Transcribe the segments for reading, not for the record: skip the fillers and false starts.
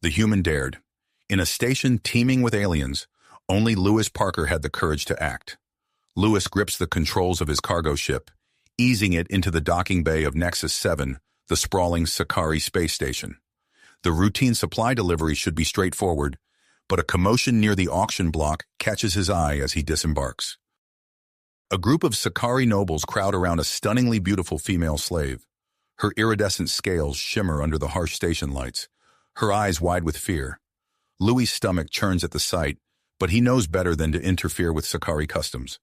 The human dared. In a station teeming with aliens, only Lewis Parker had the courage to act. Lewis grips the controls of his cargo ship, easing it into the docking bay of Nexus 7, the sprawling Sakari space station. The routine supply delivery should be straightforward, but a commotion near the auction block catches his eye as he disembarks. A group of Sakari nobles crowd around a stunningly beautiful female slave. Her iridescent scales shimmer under the harsh station lights, her eyes wide with fear. Louis' stomach churns at the sight, but he knows better than to interfere with Sakari customs.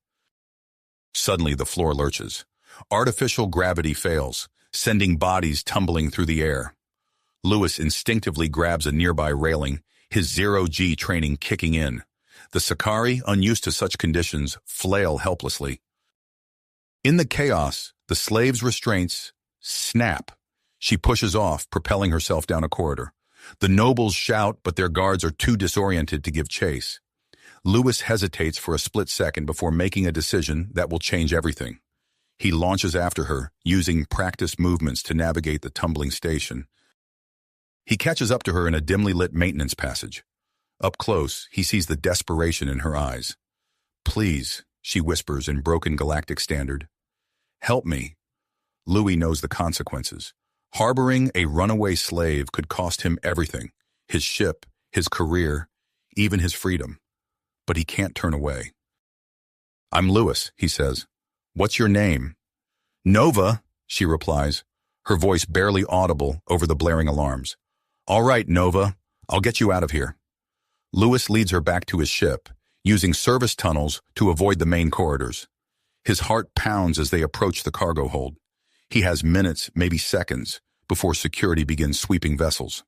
Suddenly, the floor lurches. Artificial gravity fails, sending bodies tumbling through the air. Lewis instinctively grabs a nearby railing, his zero-G training kicking in. The Sakari, unused to such conditions, flail helplessly. In the chaos, the slave's restraints snap. She pushes off, propelling herself down a corridor. The nobles shout, but their guards are too disoriented to give chase. Lewis hesitates for a split second before making a decision that will change everything. He launches after her, using practiced movements to navigate the tumbling station. He catches up to her in a dimly lit maintenance passage. Up close, he sees the desperation in her eyes. "Please," she whispers in broken galactic standard. "Help me." Louis knows the consequences. Harboring a runaway slave could cost him everything: his ship, his career, even his freedom. But he can't turn away. "I'm Lewis," he says. "What's your name?" "Nova," she replies, her voice barely audible over the blaring alarms. "All right, Nova, I'll get you out of here." Lewis leads her back to his ship, using service tunnels to avoid the main corridors. His heart pounds as they approach the cargo hold. He has minutes, maybe seconds, before security begins sweeping vessels.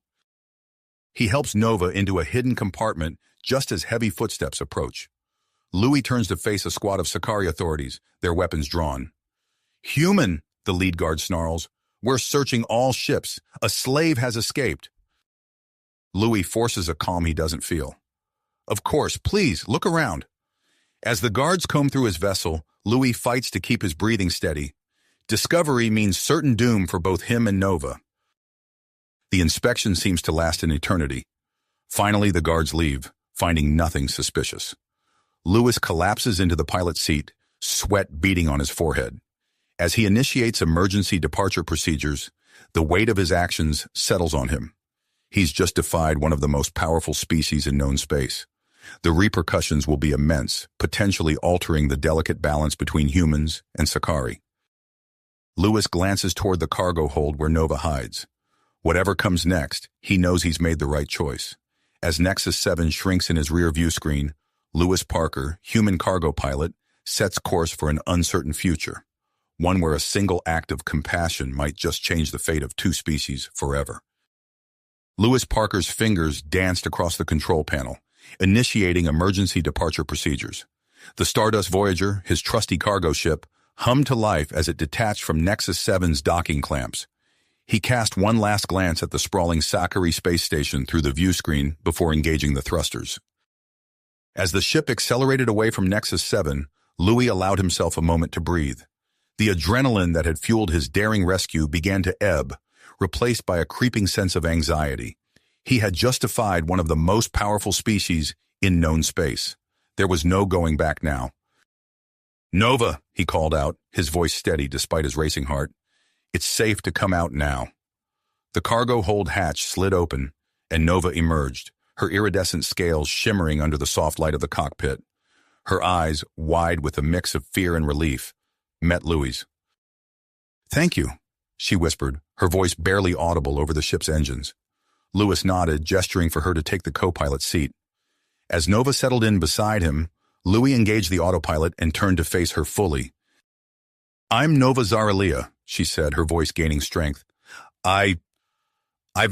He helps Nova into a hidden compartment just as heavy footsteps approach. Louis turns to face a squad of Sakari authorities, their weapons drawn. "Human," the lead guard snarls. "We're searching all ships. A slave has escaped." Louis forces a calm he doesn't feel. "Of course, please, look around." As the guards comb through his vessel, Louis fights to keep his breathing steady. Discovery means certain doom for both him and Nova. The inspection seems to last an eternity. Finally, the guards leave, finding nothing suspicious. Lewis collapses into the pilot's seat, sweat beading on his forehead. As he initiates emergency departure procedures, the weight of his actions settles on him. He's just defied one of the most powerful species in known space. The repercussions will be immense, potentially altering the delicate balance between humans and Sakari. Lewis glances toward the cargo hold where Nova hides. Whatever comes next, he knows he's made the right choice. As Nexus 7 shrinks in his rear view screen, Lewis Parker, human cargo pilot, sets course for an uncertain future, one where a single act of compassion might just change the fate of two species forever. Lewis Parker's fingers danced across the control panel, initiating emergency departure procedures. The Stardust Voyager, his trusty cargo ship, hummed to life as it detached from Nexus 7's docking clamps. He cast one last glance at the sprawling Sakari space station through the view screen before engaging the thrusters. As the ship accelerated away from Nexus 7, Louis allowed himself a moment to breathe. The adrenaline that had fueled his daring rescue began to ebb, replaced by a creeping sense of anxiety. He had justified one of the most powerful species in known space. There was no going back now. "Nova," he called out, his voice steady despite his racing heart. "It's safe to come out now." The cargo hold hatch slid open, and Nova emerged, her iridescent scales shimmering under the soft light of the cockpit. Her eyes, wide with a mix of fear and relief, met Louis'. "Thank you," she whispered, her voice barely audible over the ship's engines. Louis nodded, gesturing for her to take the co-pilot's seat. As Nova settled in beside him, Louis engaged the autopilot and turned to face her fully. "I'm Nova Zaralia," she said, her voice gaining strength. I've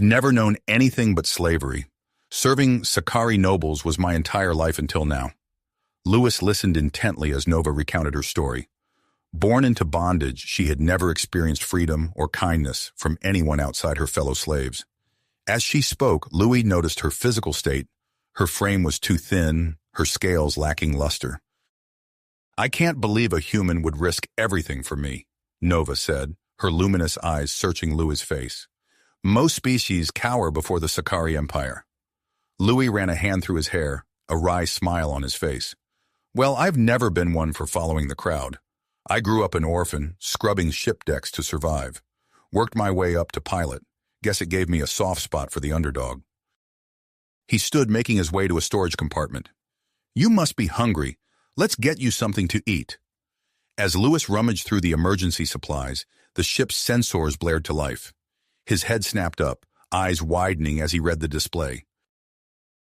never known anything but slavery. Serving Sakari nobles was my entire life until now." Louis listened intently as Nova recounted her story. Born into bondage, she had never experienced freedom or kindness from anyone outside her fellow slaves. As she spoke, Louis noticed her physical state. Her frame was too thin, her scales lacking luster. "I can't believe a human would risk everything for me," Nova said, her luminous eyes searching Louis' face. "Most species cower before the Sakari Empire. Louis ran a hand through his hair, a wry smile on his face. Well, I've never been one for following the crowd. I grew up an orphan, scrubbing ship decks to survive. Worked my way up to pilot. Guess it gave me a soft spot for the underdog. He stood making his way to a storage compartment. You must be hungry. Let's get you something to eat. As Louis rummaged through the emergency supplies, the ship's sensors blared to life. His head snapped up, eyes widening as he read the display.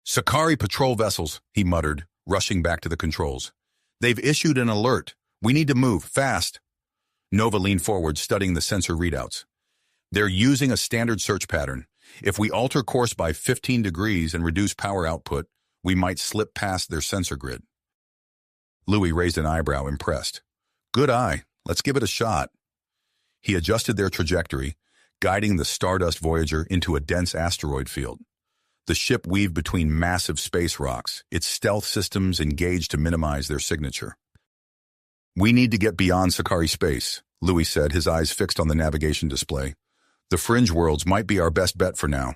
Sakari patrol vessels, he muttered, rushing back to the controls. They've issued an alert. We need to move, fast. Nova leaned forward, studying the sensor readouts. They're using a standard search pattern. If we alter course by 15 degrees and reduce power output, we might slip past their sensor grid. Louis raised an eyebrow, impressed. Good eye. Let's give it a shot. He adjusted their trajectory, guiding the Stardust Voyager into a dense asteroid field. The ship weaved between massive space rocks, its stealth systems engaged to minimize their signature. We need to get beyond Sakari space, Louis said, his eyes fixed on the navigation display. The fringe worlds might be our best bet for now.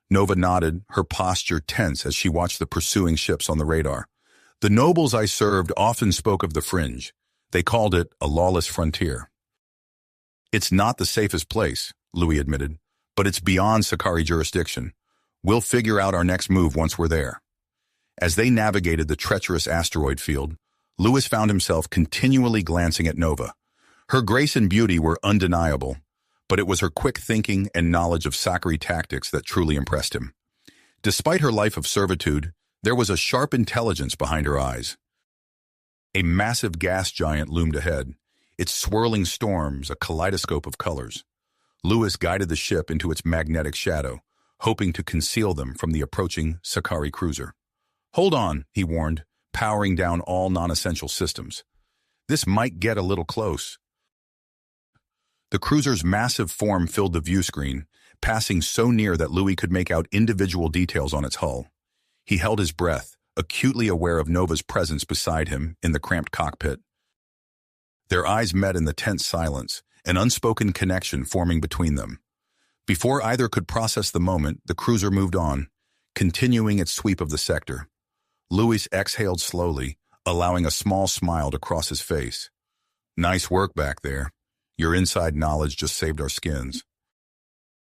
Nova nodded, her posture tense as she watched the pursuing ships on the radar. The nobles I served often spoke of the fringe. They called it a lawless frontier. It's not the safest place, Louis admitted, but it's beyond Sakari jurisdiction. We'll figure out our next move once we're there. As they navigated the treacherous asteroid field, Louis found himself continually glancing at Nova. Her grace and beauty were undeniable, but it was her quick thinking and knowledge of Sakari tactics that truly impressed him. Despite her life of servitude, there was a sharp intelligence behind her eyes. A massive gas giant loomed ahead, its swirling storms a kaleidoscope of colors. Louis guided the ship into its magnetic shadow, hoping to conceal them from the approaching Sakari cruiser. Hold on, he warned, powering down all non-essential systems. This might get a little close. The cruiser's massive form filled the view screen, passing so near that Louis could make out individual details on its hull. He held his breath, acutely aware of Nova's presence beside him in the cramped cockpit. Their eyes met in the tense silence, an unspoken connection forming between them. Before either could process the moment, the cruiser moved on, continuing its sweep of the sector. Louis exhaled slowly, allowing a small smile to cross his face. Nice work back there. Your inside knowledge just saved our skins.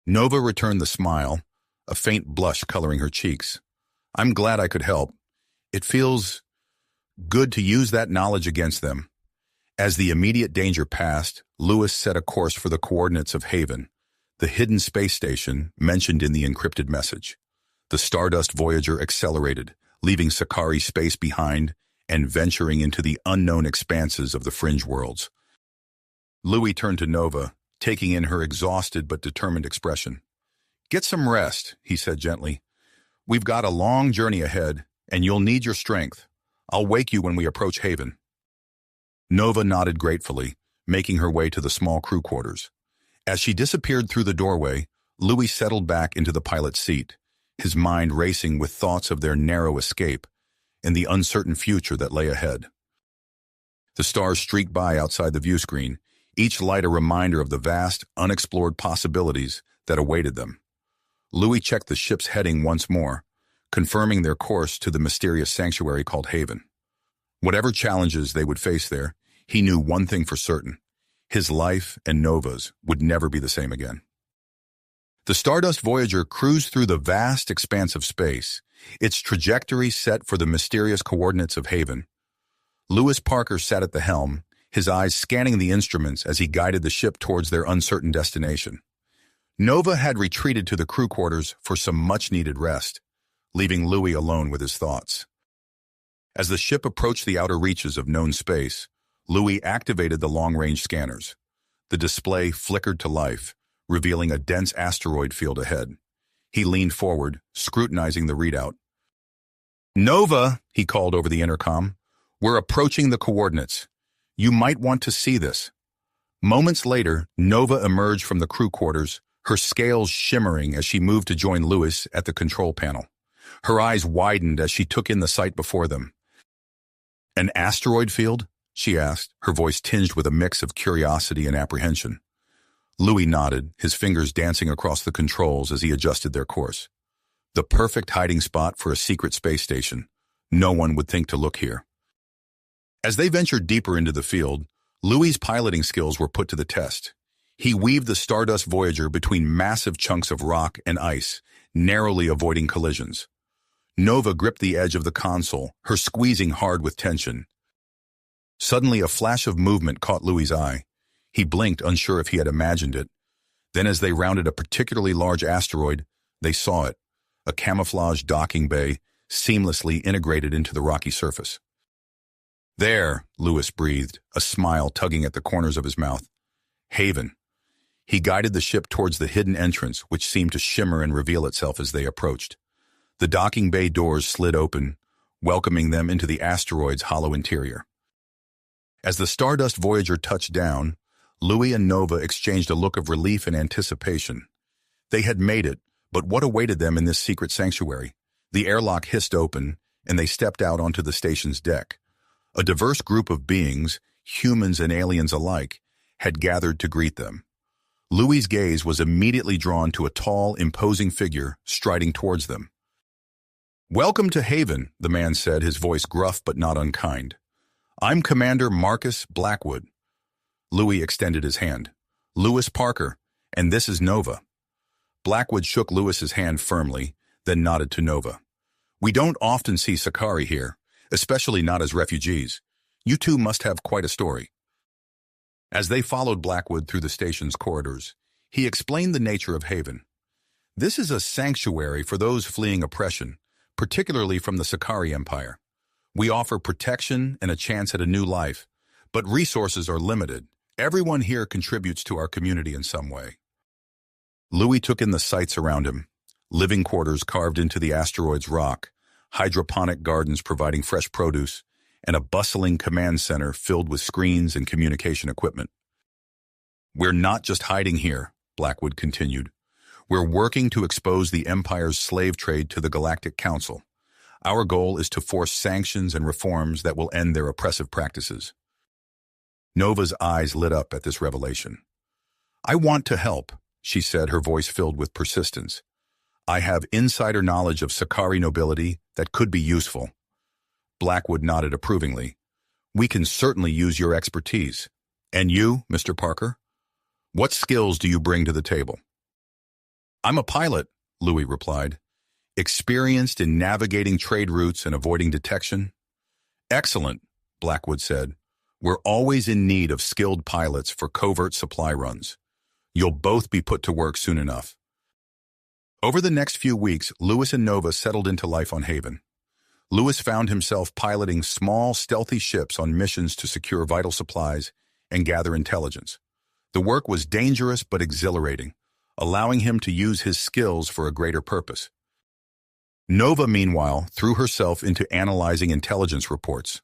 Nova returned the smile, a faint blush coloring her cheeks. I'm glad I could help. It feels good to use that knowledge against them. As the immediate danger passed, Louis set a course for the coordinates of Haven, the hidden space station mentioned in the encrypted message. The Stardust Voyager accelerated, leaving Sakari space behind and venturing into the unknown expanses of the fringe worlds. Louis turned to Nova, taking in her exhausted but determined expression. Get some rest, he said gently. We've got a long journey ahead, and you'll need your strength. I'll wake you when we approach Haven. Nova nodded gratefully, making her way to the small crew quarters. As she disappeared through the doorway, Louis settled back into the pilot's seat, his mind racing with thoughts of their narrow escape and the uncertain future that lay ahead. The stars streaked by outside the view screen, each light a reminder of the vast, unexplored possibilities that awaited them. Louis checked the ship's heading once more, confirming their course to the mysterious sanctuary called Haven. Whatever challenges they would face there, he knew one thing for certain. His life and Nova's would never be the same again. The Stardust Voyager cruised through the vast expanse of space, its trajectory set for the mysterious coordinates of Haven. Louis Parker sat at the helm, his eyes scanning the instruments as he guided the ship towards their uncertain destination. Nova had retreated to the crew quarters for some much-needed rest, leaving Louis alone with his thoughts. As the ship approached the outer reaches of known space, Louis activated the long-range scanners. The display flickered to life, revealing a dense asteroid field ahead. He leaned forward, scrutinizing the readout. Nova, he called over the intercom, we're approaching the coordinates. You might want to see this. Moments later, Nova emerged from the crew quarters, her scales shimmering as she moved to join Louis at the control panel. Her eyes widened as she took in the sight before them. An asteroid field? She asked, her voice tinged with a mix of curiosity and apprehension. Louis nodded, his fingers dancing across the controls as he adjusted their course. The perfect hiding spot for a secret space station. No one would think to look here. As they ventured deeper into the field, Louis's piloting skills were put to the test. He weaved the Stardust Voyager between massive chunks of rock and ice, narrowly avoiding collisions. Nova gripped the edge of the console, her squeezing hard with tension. Suddenly, a flash of movement caught Louis's eye. He blinked, unsure if he had imagined it. Then, as they rounded a particularly large asteroid, they saw it, a camouflaged docking bay, seamlessly integrated into the rocky surface. "There," Louis breathed, a smile tugging at the corners of his mouth. "Haven." He guided the ship towards the hidden entrance, which seemed to shimmer and reveal itself as they approached. The docking bay doors slid open, welcoming them into the asteroid's hollow interior. As the Stardust Voyager touched down, Louis and Nova exchanged a look of relief and anticipation. They had made it, but what awaited them in this secret sanctuary? The airlock hissed open, and they stepped out onto the station's deck. A diverse group of beings, humans and aliens alike, had gathered to greet them. Louis's gaze was immediately drawn to a tall, imposing figure striding towards them. "Welcome to Haven," the man said, his voice gruff but not unkind. "I'm Commander Marcus Blackwood." Louis extended his hand. "Louis Parker, and this is Nova." Blackwood shook Louis's hand firmly, then nodded to Nova. "We don't often see Sakari here, especially not as refugees. You two must have quite a story." As they followed Blackwood through the station's corridors, he explained the nature of Haven. "This is a sanctuary for those fleeing oppression, particularly from the Sakari Empire. We offer protection and a chance at a new life, but resources are limited. Everyone here contributes to our community in some way." Louis took in the sights around him: living quarters carved into the asteroid's rock, hydroponic gardens providing fresh produce, and a bustling command center filled with screens and communication equipment. "We're not just hiding here," Blackwood continued. "We're working to expose the Empire's slave trade to the Galactic Council. Our goal is to force sanctions and reforms that will end their oppressive practices." Nova's eyes lit up at this revelation. "I want to help," she said, her voice filled with persistence. "I have insider knowledge of Sakari nobility that could be useful." Blackwood nodded approvingly. "We can certainly use your expertise. And you, Mr. Parker? What skills do you bring to the table?" "I'm a pilot," Louis replied. "Experienced in navigating trade routes and avoiding detection." "Excellent," Blackwood said. "We're always in need of skilled pilots for covert supply runs. You'll both be put to work soon enough." Over the next few weeks, Louis and Nova settled into life on Haven. Louis found himself piloting small, stealthy ships on missions to secure vital supplies and gather intelligence. The work was dangerous but exhilarating, allowing him to use his skills for a greater purpose. Nova, meanwhile, threw herself into analyzing intelligence reports.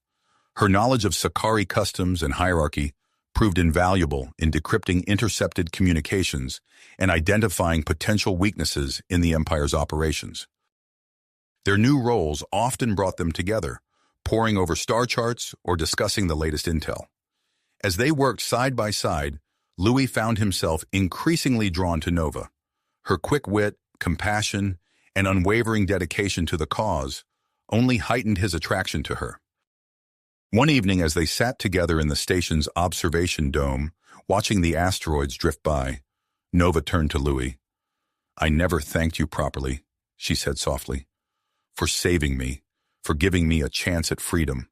Her knowledge of Sakari customs and hierarchy proved invaluable in decrypting intercepted communications and identifying potential weaknesses in the Empire's operations. Their new roles often brought them together, poring over star charts or discussing the latest intel. As they worked side by side, Louis found himself increasingly drawn to Nova. Her quick wit, compassion, and unwavering dedication to the cause only heightened his attraction to her. One evening, as they sat together in the station's observation dome, watching the asteroids drift by, Nova turned to Louis. "I never thanked you properly," she said softly, "for saving me, for giving me a chance at freedom."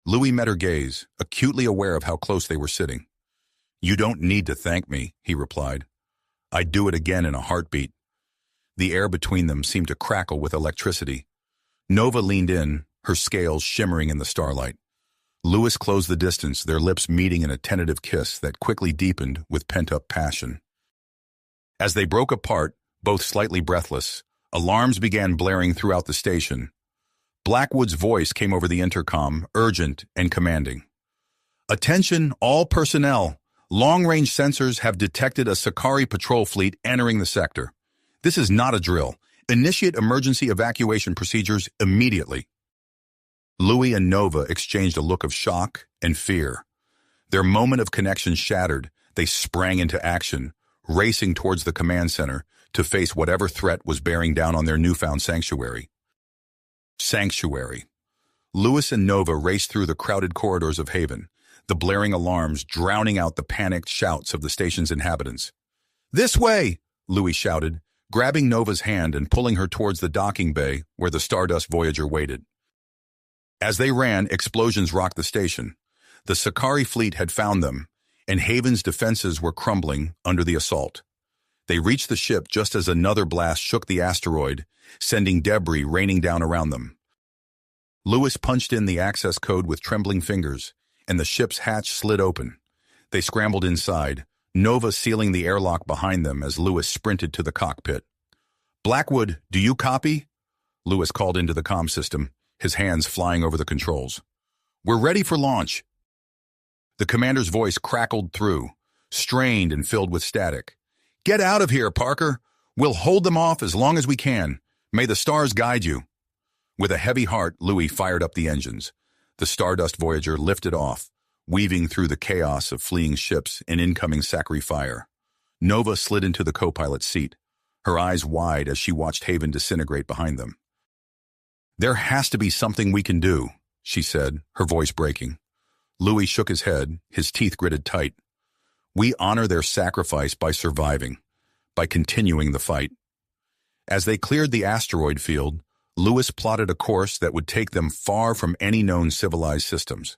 Louis met her gaze, acutely aware of how close they were sitting. "You don't need to thank me," he replied. "I'd do it again in a heartbeat." The air between them seemed to crackle with electricity. Nova leaned in, her scales shimmering in the starlight. Louis closed the distance, their lips meeting in a tentative kiss that quickly deepened with pent-up passion. As they broke apart, both slightly breathless, alarms began blaring throughout the station. Blackwood's voice came over the intercom, urgent and commanding. "Attention, all personnel. Long-range sensors have detected a Sakari patrol fleet entering the sector. This is not a drill. Initiate emergency evacuation procedures immediately." Louis and Nova exchanged a look of shock and fear. Their moment of connection shattered. They sprang into action, racing towards the command center, to face whatever threat was bearing down on their newfound sanctuary. Lewis and Nova raced through the crowded corridors of Haven, the blaring alarms drowning out the panicked shouts of the station's inhabitants. "This way!" Louis shouted, grabbing Nova's hand and pulling her towards the docking bay where the Stardust Voyager waited. As they ran, explosions rocked the station. The Sicari fleet had found them, and Haven's defenses were crumbling under the assault. They reached the ship just as another blast shook the asteroid, sending debris raining down around them. Lewis punched in the access code with trembling fingers, and the ship's hatch slid open. They scrambled inside, Nova sealing the airlock behind them as Lewis sprinted to the cockpit. "Blackwood, do you copy?" Lewis called into the comm system, his hands flying over the controls. "We're ready for launch." The commander's voice crackled through, strained and filled with static. "Get out of here, Parker. We'll hold them off as long as we can. May the stars guide you." With a heavy heart, Louis fired up the engines. The Stardust Voyager lifted off, weaving through the chaos of fleeing ships and incoming Sicari fire. Nova slid into the co-pilot's seat, her eyes wide as she watched Haven disintegrate behind them. "There has to be something we can do," she said, her voice breaking. Louis shook his head, his teeth gritted tight. "We honor their sacrifice by surviving, by continuing the fight." As they cleared the asteroid field, Lewis plotted a course that would take them far from any known civilized systems.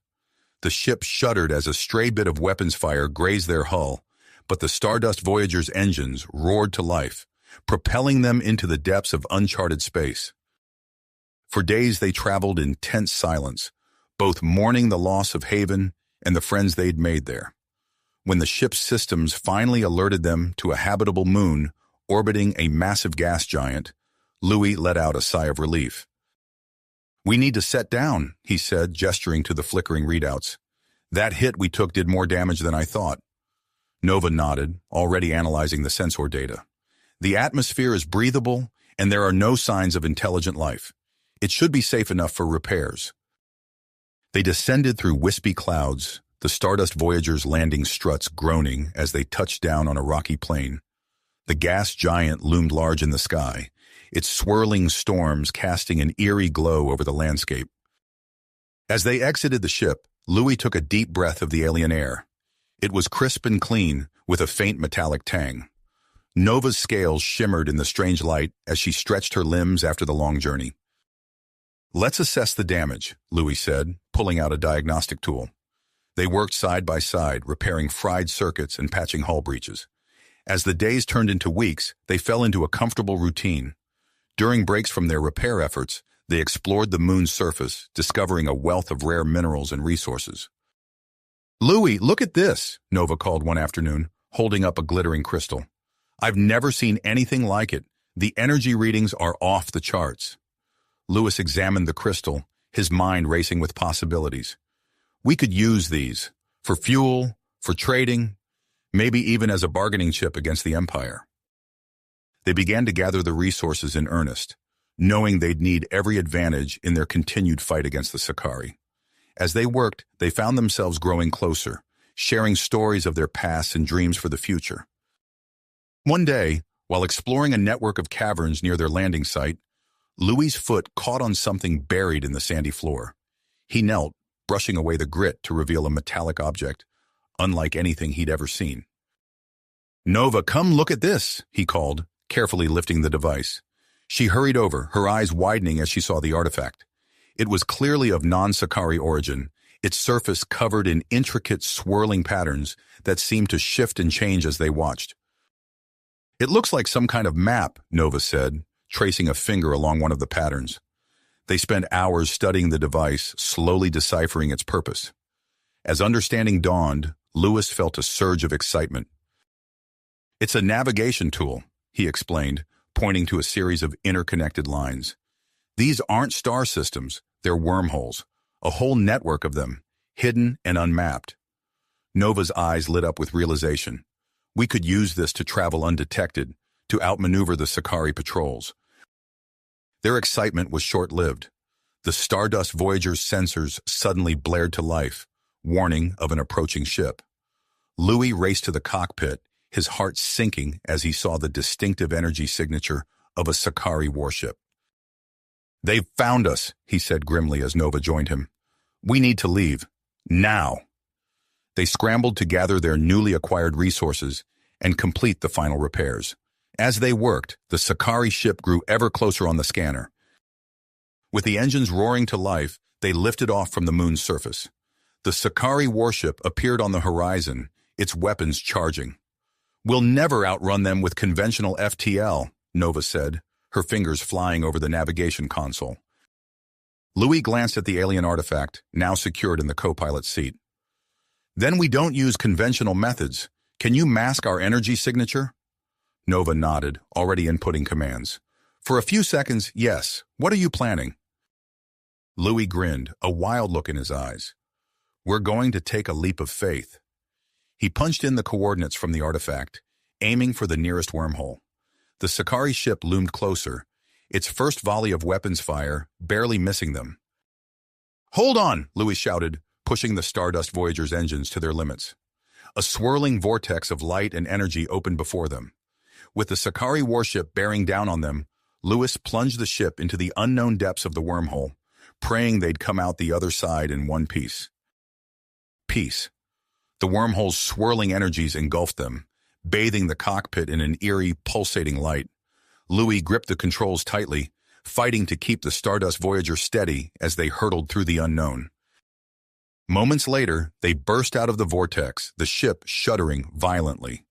The ship shuddered as a stray bit of weapons fire grazed their hull, but the Stardust Voyager's engines roared to life, propelling them into the depths of uncharted space. For days they traveled in tense silence, both mourning the loss of Haven and the friends they'd made there. When the ship's systems finally alerted them to a habitable moon orbiting a massive gas giant, Louis let out a sigh of relief. "We need to set down," he said, gesturing to the flickering readouts. "That hit we took did more damage than I thought." Nova nodded, already analyzing the sensor data. "The atmosphere is breathable, and there are no signs of intelligent life. It should be safe enough for repairs." They descended through wispy clouds, the Stardust Voyager's landing struts groaning as they touched down on a rocky plain. The gas giant loomed large in the sky, its swirling storms casting an eerie glow over the landscape. As they exited the ship, Louis took a deep breath of the alien air. It was crisp and clean, with a faint metallic tang. Nova's scales shimmered in the strange light as she stretched her limbs after the long journey. "Let's assess the damage," Louis said, pulling out a diagnostic tool. They worked side by side, repairing fried circuits and patching hull breaches. As the days turned into weeks, they fell into a comfortable routine. During breaks from their repair efforts, they explored the moon's surface, discovering a wealth of rare minerals and resources. "Louis, look at this," Nova called one afternoon, holding up a glittering crystal. "I've never seen anything like it. The energy readings are off the charts." Louis examined the crystal, his mind racing with possibilities. "We could use these for fuel, for trading, maybe even as a bargaining chip against the Empire." They began to gather the resources in earnest, knowing they'd need every advantage in their continued fight against the Sicari. As they worked, they found themselves growing closer, sharing stories of their past and dreams for the future. One day, while exploring a network of caverns near their landing site, Louis's foot caught on something buried in the sandy floor. He knelt, brushing away the grit to reveal a metallic object, unlike anything he'd ever seen. "Nova, come look at this," he called, carefully lifting the device. She hurried over, her eyes widening as she saw the artifact. It was clearly of non-Sicari origin, its surface covered in intricate swirling patterns that seemed to shift and change as they watched. "It looks like some kind of map," Nova said, tracing a finger along one of the patterns. They spent hours studying the device, slowly deciphering its purpose. As understanding dawned, Lewis felt a surge of excitement. "It's a navigation tool," he explained, pointing to a series of interconnected lines. "These aren't star systems, they're wormholes, a whole network of them, hidden and unmapped." Nova's eyes lit up with realization. "We could use this to travel undetected, to outmaneuver the Sicari patrols." Their excitement was short-lived. The Stardust Voyager's sensors suddenly blared to life, warning of an approaching ship. Louis raced to the cockpit, his heart sinking as he saw the distinctive energy signature of a Sakari warship. "They've found us," he said grimly as Nova joined him. "We need to leave. Now." They scrambled to gather their newly acquired resources and complete the final repairs. As they worked, the Sakari ship grew ever closer on the scanner. With the engines roaring to life, they lifted off from the moon's surface. The Sakari warship appeared on the horizon, its weapons charging. "We'll never outrun them with conventional FTL," Nova said, her fingers flying over the navigation console. Louis glanced at the alien artifact, now secured in the co-pilot's seat. "Then we don't use conventional methods. Can you mask our energy signature?" Nova nodded, already inputting commands. "For a few seconds, yes. What are you planning?" Louis grinned, a wild look in his eyes. "We're going to take a leap of faith." He punched in the coordinates from the artifact, aiming for the nearest wormhole. The Sakari ship loomed closer, its first volley of weapons fire barely missing them. "Hold on!" Louis shouted, pushing the Stardust Voyager's engines to their limits. A swirling vortex of light and energy opened before them. With the Sakari warship bearing down on them, Louis plunged the ship into the unknown depths of the wormhole, praying they'd come out the other side in one piece. Peace. The wormhole's swirling energies engulfed them, bathing the cockpit in an eerie, pulsating light. Louis gripped the controls tightly, fighting to keep the Stardust Voyager steady as they hurtled through the unknown. Moments later, they burst out of the vortex, the ship shuddering violently.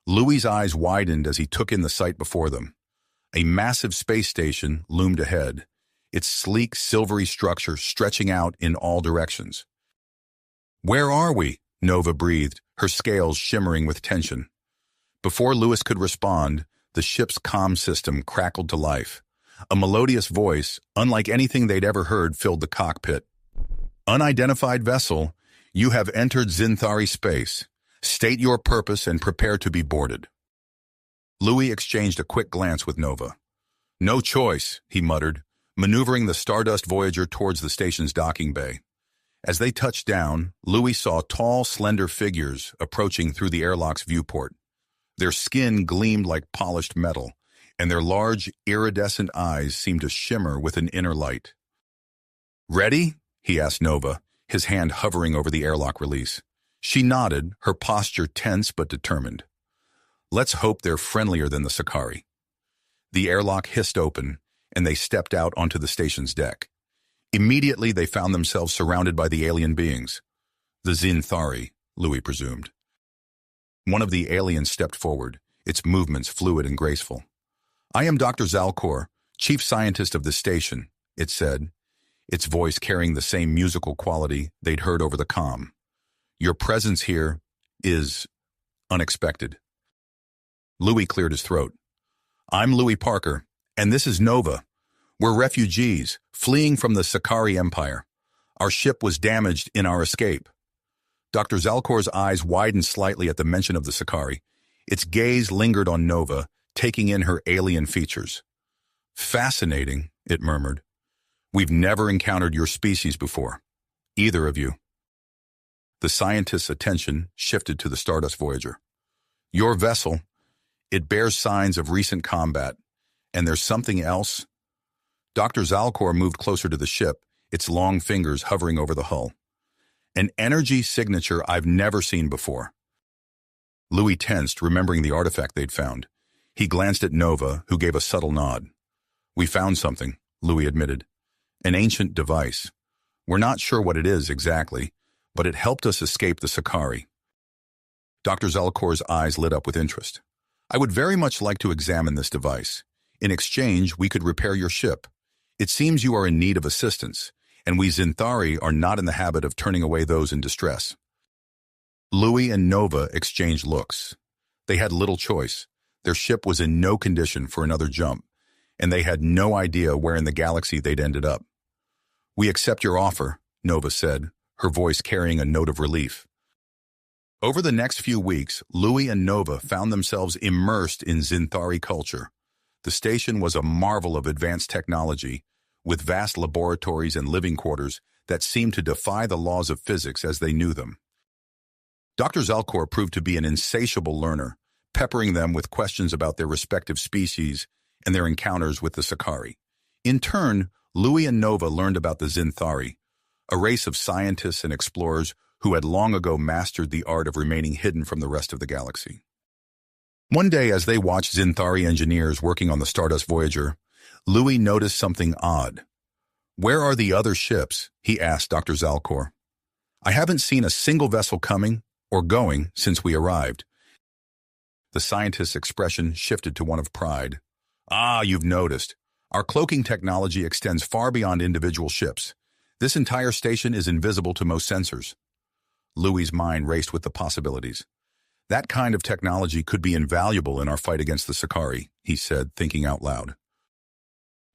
Louis's eyes widened as he took in the sight before them. A massive space station loomed ahead, its sleek, silvery structure stretching out in all directions. "Where are we?" Nova breathed, her scales shimmering with tension. Before Louis could respond, the ship's comm system crackled to life. A melodious voice, unlike anything they'd ever heard, filled the cockpit. "Unidentified vessel, you have entered zenari space. State your purpose and prepare to be boarded." Louis exchanged a quick glance with Nova. "No choice," he muttered, maneuvering the Stardust Voyager towards the station's docking bay. As they touched down, Louis saw tall, slender figures approaching through the airlock's viewport. Their skin gleamed like polished metal, and their large, iridescent eyes seemed to shimmer with an inner light. "Ready?" he asked Nova, his hand hovering over the airlock release. She nodded, her posture tense but determined. "Let's hope they're friendlier than the Sakari." The airlock hissed open, and they stepped out onto the station's deck. Immediately, they found themselves surrounded by the alien beings. The zenari, Louis presumed. One of the aliens stepped forward, its movements fluid and graceful. "I am Dr. Zalcor, chief scientist of the station," it said, its voice carrying the same musical quality they'd heard over the comm. "Your presence here is unexpected." Louis cleared his throat. "I'm Louis Parker, and this is Nova. We're refugees, fleeing from the Sakari Empire. Our ship was damaged in our escape." Dr. Zalcor's eyes widened slightly at the mention of the Sakari. Its gaze lingered on Nova, taking in her alien features. "Fascinating," it murmured. "We've never encountered your species before. Either of you." The scientist's attention shifted to the Stardust Voyager. "Your vessel, it bears signs of recent combat. And there's something else?" Dr. Zalcor moved closer to the ship, its long fingers hovering over the hull. "An energy signature I've never seen before." Louis tensed, remembering the artifact they'd found. He glanced at Nova, who gave a subtle nod. "We found something," Louis admitted. "An ancient device. We're not sure what it is exactly, but it helped us escape the Sakari." Dr. Zalcor's eyes lit up with interest. "I would very much like to examine this device. In exchange, we could repair your ship. It seems you are in need of assistance, and we zenari are not in the habit of turning away those in distress." Louis and Nova exchanged looks. They had little choice. Their ship was in no condition for another jump, and they had no idea where in the galaxy they'd ended up. "We accept your offer," Nova said, her voice carrying a note of relief. Over the next few weeks, Louis and Nova found themselves immersed in zenari culture. The station was a marvel of advanced technology, with vast laboratories and living quarters that seemed to defy the laws of physics as they knew them. Dr. Zalcor proved to be an insatiable learner, peppering them with questions about their respective species and their encounters with the Sicari. In turn, Louis and Nova learned about the zenari, a race of scientists and explorers who had long ago mastered the art of remaining hidden from the rest of the galaxy. One day, as they watched zenari engineers working on the Stardust Voyager, Louis noticed something odd. "Where are the other ships?" he asked Dr. Zalcor. "I haven't seen a single vessel coming or going since we arrived." The scientist's expression shifted to one of pride. "Ah, you've noticed. Our cloaking technology extends far beyond individual ships. This entire station is invisible to most sensors." Louis's mind raced with the possibilities. "That kind of technology could be invaluable in our fight against the Sicari," he said, thinking out loud.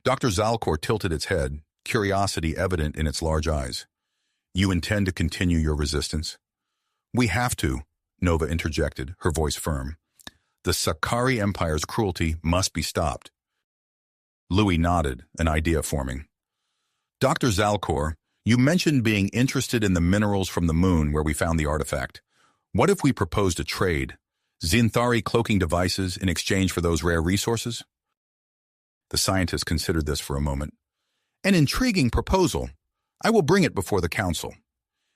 Dr. Zalcor tilted its head, curiosity evident in its large eyes. "You intend to continue your resistance?" "We have to," Nova interjected, her voice firm. "The Sicari Empire's cruelty must be stopped." Louis nodded, an idea forming. "Dr. Zalcor, you mentioned being interested in the minerals from the moon where we found the artifact. What if we proposed a trade? zenari cloaking devices in exchange for those rare resources?" The scientist considered this for a moment. "An intriguing proposal. I will bring it before the council."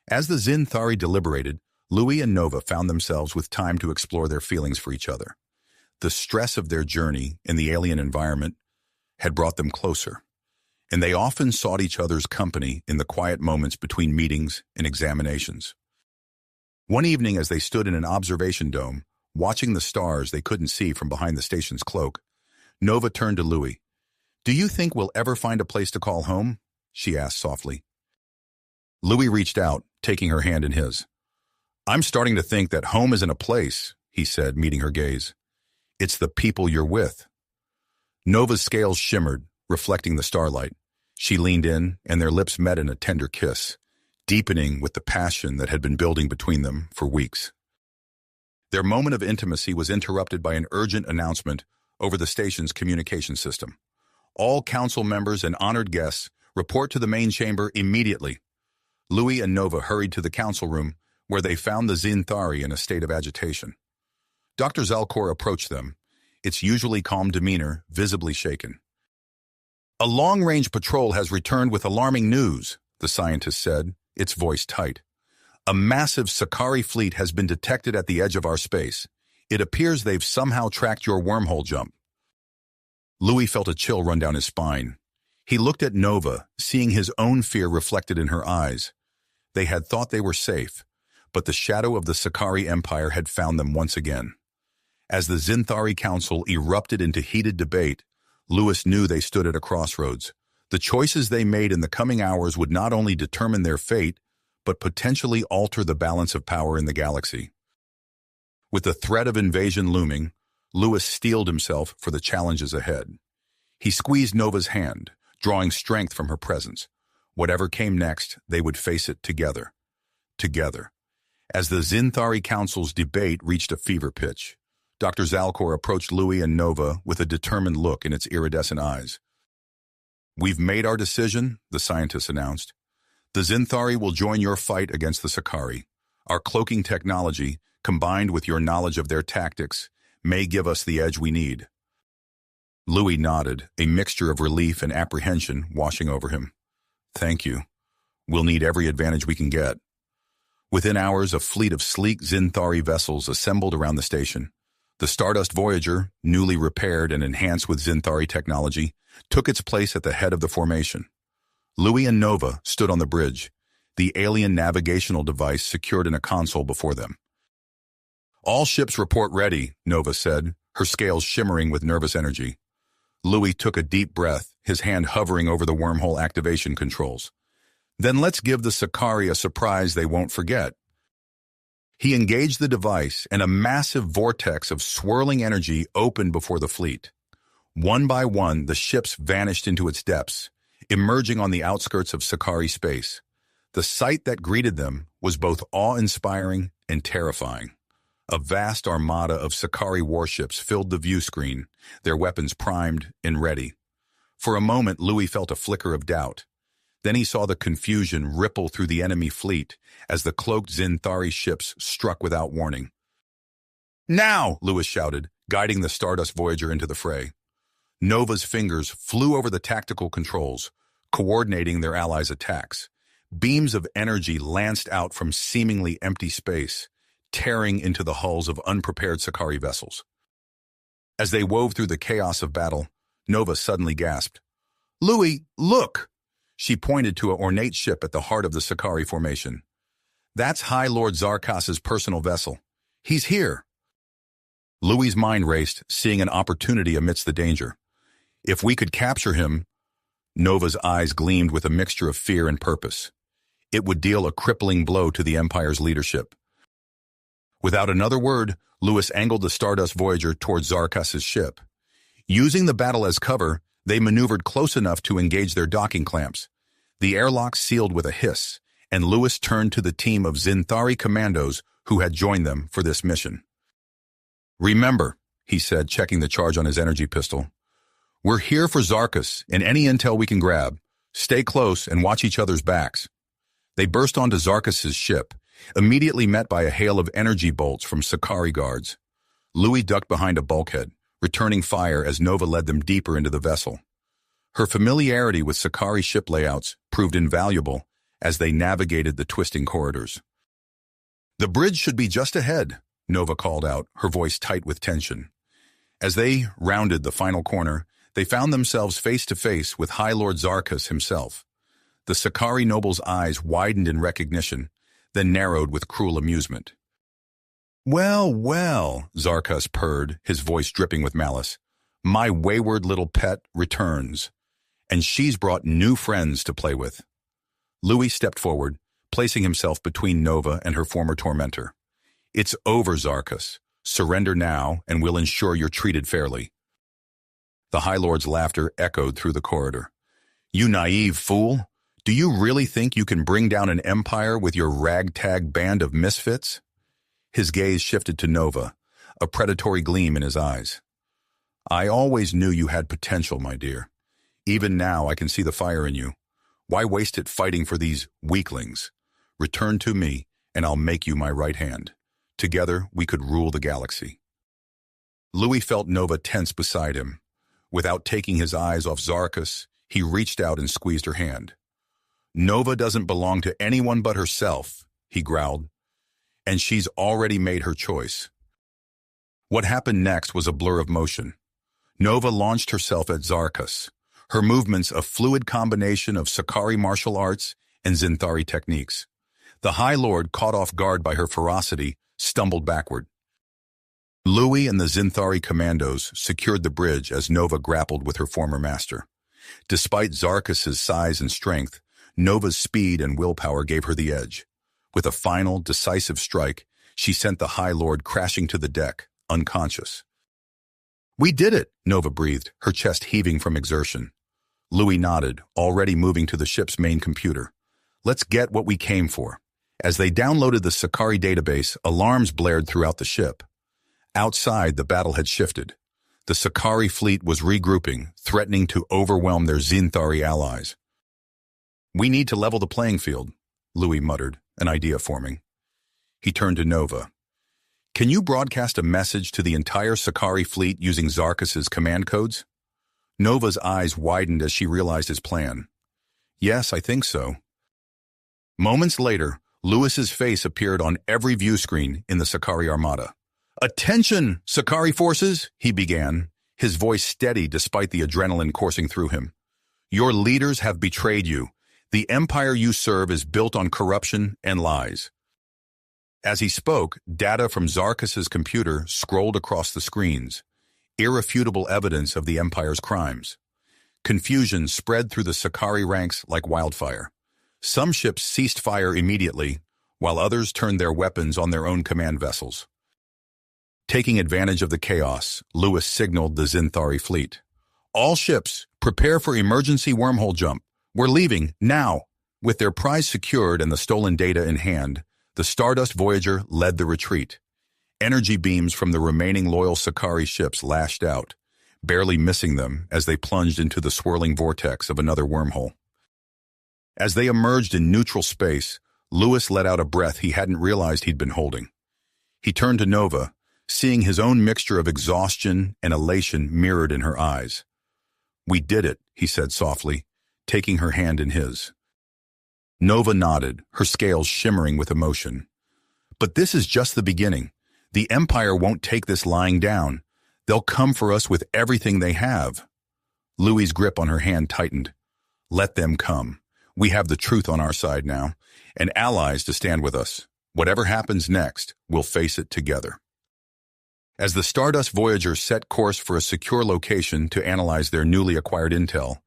As the zenari deliberated, Louis and Nova found themselves with time to explore their feelings for each other. The stress of their journey in the alien environment had brought them closer, and they often sought each other's company in the quiet moments between meetings and examinations. One evening, as they stood in an observation dome, watching the stars they couldn't see from behind the station's cloak, Nova turned to Louis. "Do you think we'll ever find a place to call home?" she asked softly. Louis reached out, taking her hand in his. "I'm starting to think that home isn't a place," he said, meeting her gaze. "It's the people you're with." Nova's scales shimmered, reflecting the starlight. She leaned in, and their lips met in a tender kiss, deepening with the passion that had been building between them for weeks. Their moment of intimacy was interrupted by an urgent announcement over the station's communication system. "All council members and honored guests report to the main chamber immediately." Louis and Nova hurried to the council room, where they found the zenari in a state of agitation. Dr. Zalcor approached them, its usually calm demeanor visibly shaken. "A long-range patrol has returned with alarming news," the scientist said, its voice tight. "A massive Sicari fleet has been detected at the edge of our space. It appears they've somehow tracked your wormhole jump." Louis felt a chill run down his spine. He looked at Nova, seeing his own fear reflected in her eyes. They had thought they were safe, but the shadow of the Sicari Empire had found them once again. As the zenari Council erupted into heated debate, Louis knew they stood at a crossroads. The choices they made in the coming hours would not only determine their fate, but potentially alter the balance of power in the galaxy. With the threat of invasion looming, Louis steeled himself for the challenges ahead. He squeezed Nova's hand, drawing strength from her presence. Whatever came next, they would face it together. Together. As the zenari Council's debate reached a fever pitch, Dr. Zalcor approached Louis and Nova with a determined look in its iridescent eyes. "We've made our decision," the scientist announced. "The zenari will join your fight against the Sicari. Our cloaking technology, combined with your knowledge of their tactics, may give us the edge we need." Louis nodded, a mixture of relief and apprehension washing over him. "Thank you. We'll need every advantage we can get." Within hours, a fleet of sleek zenari vessels assembled around the station. The Stardust Voyager, newly repaired and enhanced with zenari technology, took its place at the head of the formation. Louis and Nova stood on the bridge, the alien navigational device secured in a console before them. "All ships report ready," Nova said, her scales shimmering with nervous energy. Louis took a deep breath, his hand hovering over the wormhole activation controls. "Then let's give the Sicari a surprise they won't forget." He engaged the device, and a massive vortex of swirling energy opened before the fleet. One by one, the ships vanished into its depths, emerging on the outskirts of Sicari space. The sight that greeted them was both awe-inspiring and terrifying. A vast armada of Sicari warships filled the view screen, their weapons primed and ready. For a moment, Louis felt a flicker of doubt. Then he saw the confusion ripple through the enemy fleet as the cloaked zenari ships struck without warning. Now, Lewis shouted, guiding the Stardust Voyager into the fray. Nova's fingers flew over the tactical controls, coordinating their allies' attacks. Beams of energy lanced out from seemingly empty space, tearing into the hulls of unprepared Sakari vessels. As they wove through the chaos of battle, Nova suddenly gasped. "Louis, look!" She pointed to an ornate ship at the heart of the Sakari formation. "That's High Lord Zarcas' personal vessel. He's here." Louis's mind raced, seeing an opportunity amidst the danger. If we could capture him, Nova's eyes gleamed with a mixture of fear and purpose. It would deal a crippling blow to the Empire's leadership. Without another word, Lewis angled the Stardust Voyager towards Zarcas' ship. Using the battle as cover, they maneuvered close enough to engage their docking clamps. The airlock sealed with a hiss, and Lewis turned to the team of zenari commandos who had joined them for this mission. "Remember," he said, checking the charge on his energy pistol, "we're here for Zarcas and any intel we can grab. Stay close and watch each other's backs." They burst onto Zarcas' ship, immediately met by a hail of energy bolts from Sakari guards. Louis ducked behind a bulkhead, returning fire as Nova led them deeper into the vessel. Her familiarity with Sakari ship layouts proved invaluable as they navigated the twisting corridors. "The bridge should be just ahead," Nova called out, her voice tight with tension. As they rounded the final corner, they found themselves face to face with High Lord Zarcas himself. The Sakari noble's eyes widened in recognition, then narrowed with cruel amusement. "Well, well," Zarcas purred, his voice dripping with malice. "My wayward little pet returns, and she's brought new friends to play with." Louis stepped forward, placing himself between Nova and her former tormentor. "It's over, Zarcas. Surrender now, and we'll ensure you're treated fairly." The High Lord's laughter echoed through the corridor. "You naive fool! Do you really think you can bring down an empire with your ragtag band of misfits?" His gaze shifted to Nova, a predatory gleam in his eyes. "I always knew you had potential, my dear. Even now I can see the fire in you. Why waste it fighting for these weaklings? Return to me, and I'll make you my right hand. Together we could rule the galaxy." Louis felt Nova tense beside him. Without taking his eyes off Zarcas, he reached out and squeezed her hand. "Nova doesn't belong to anyone but herself," he growled, "and she's already made her choice." What happened next was a blur of motion. Nova launched herself at Zarcas, her movements a fluid combination of Sakari martial arts and zenari techniques. The High Lord, caught off guard by her ferocity, stumbled backward. Louis and the zenari commandos secured the bridge as Nova grappled with her former master. Despite Zarcas' size and strength, Nova's speed and willpower gave her the edge. With a final, decisive strike, she sent the High Lord crashing to the deck, unconscious. "We did it," Nova breathed, her chest heaving from exertion. Louis nodded, already moving to the ship's main computer. "Let's get what we came for." As they downloaded the Sakari database, alarms blared throughout the ship. Outside, the battle had shifted. The Sakari fleet was regrouping, threatening to overwhelm their zenari allies. "We need to level the playing field," Louis muttered, an idea forming. He turned to Nova. "Can you broadcast a message to the entire Sakari fleet using Zarcas' command codes?" Nova's eyes widened as she realized his plan. "Yes, I think so." Moments later, Lewis's face appeared on every view screen in the Sakari Armada. "Attention, Sakari forces," he began, his voice steady despite the adrenaline coursing through him. "Your leaders have betrayed you. The empire you serve is built on corruption and lies." As he spoke, data from Zarcas' computer scrolled across the screens, irrefutable evidence of the empire's crimes. Confusion spread through the Sakari ranks like wildfire. Some ships ceased fire immediately, while others turned their weapons on their own command vessels. Taking advantage of the chaos, Lewis signaled the zenari fleet. "All ships, prepare for emergency wormhole jump. We're leaving, now." With their prize secured and the stolen data in hand, the Stardust Voyager led the retreat. Energy beams from the remaining loyal Sakari ships lashed out, barely missing them as they plunged into the swirling vortex of another wormhole. As they emerged in neutral space, Lewis let out a breath he hadn't realized he'd been holding. He turned to Nova, seeing his own mixture of exhaustion and elation mirrored in her eyes. "We did it," he said softly, taking her hand in his. Nova nodded, her scales shimmering with emotion. "But this is just the beginning. The Empire won't take this lying down. They'll come for us with everything they have." Louis's grip on her hand tightened. "Let them come. We have the truth on our side now, and allies to stand with us. Whatever happens next, we'll face it together." As the Stardust Voyager set course for a secure location to analyze their newly acquired intel,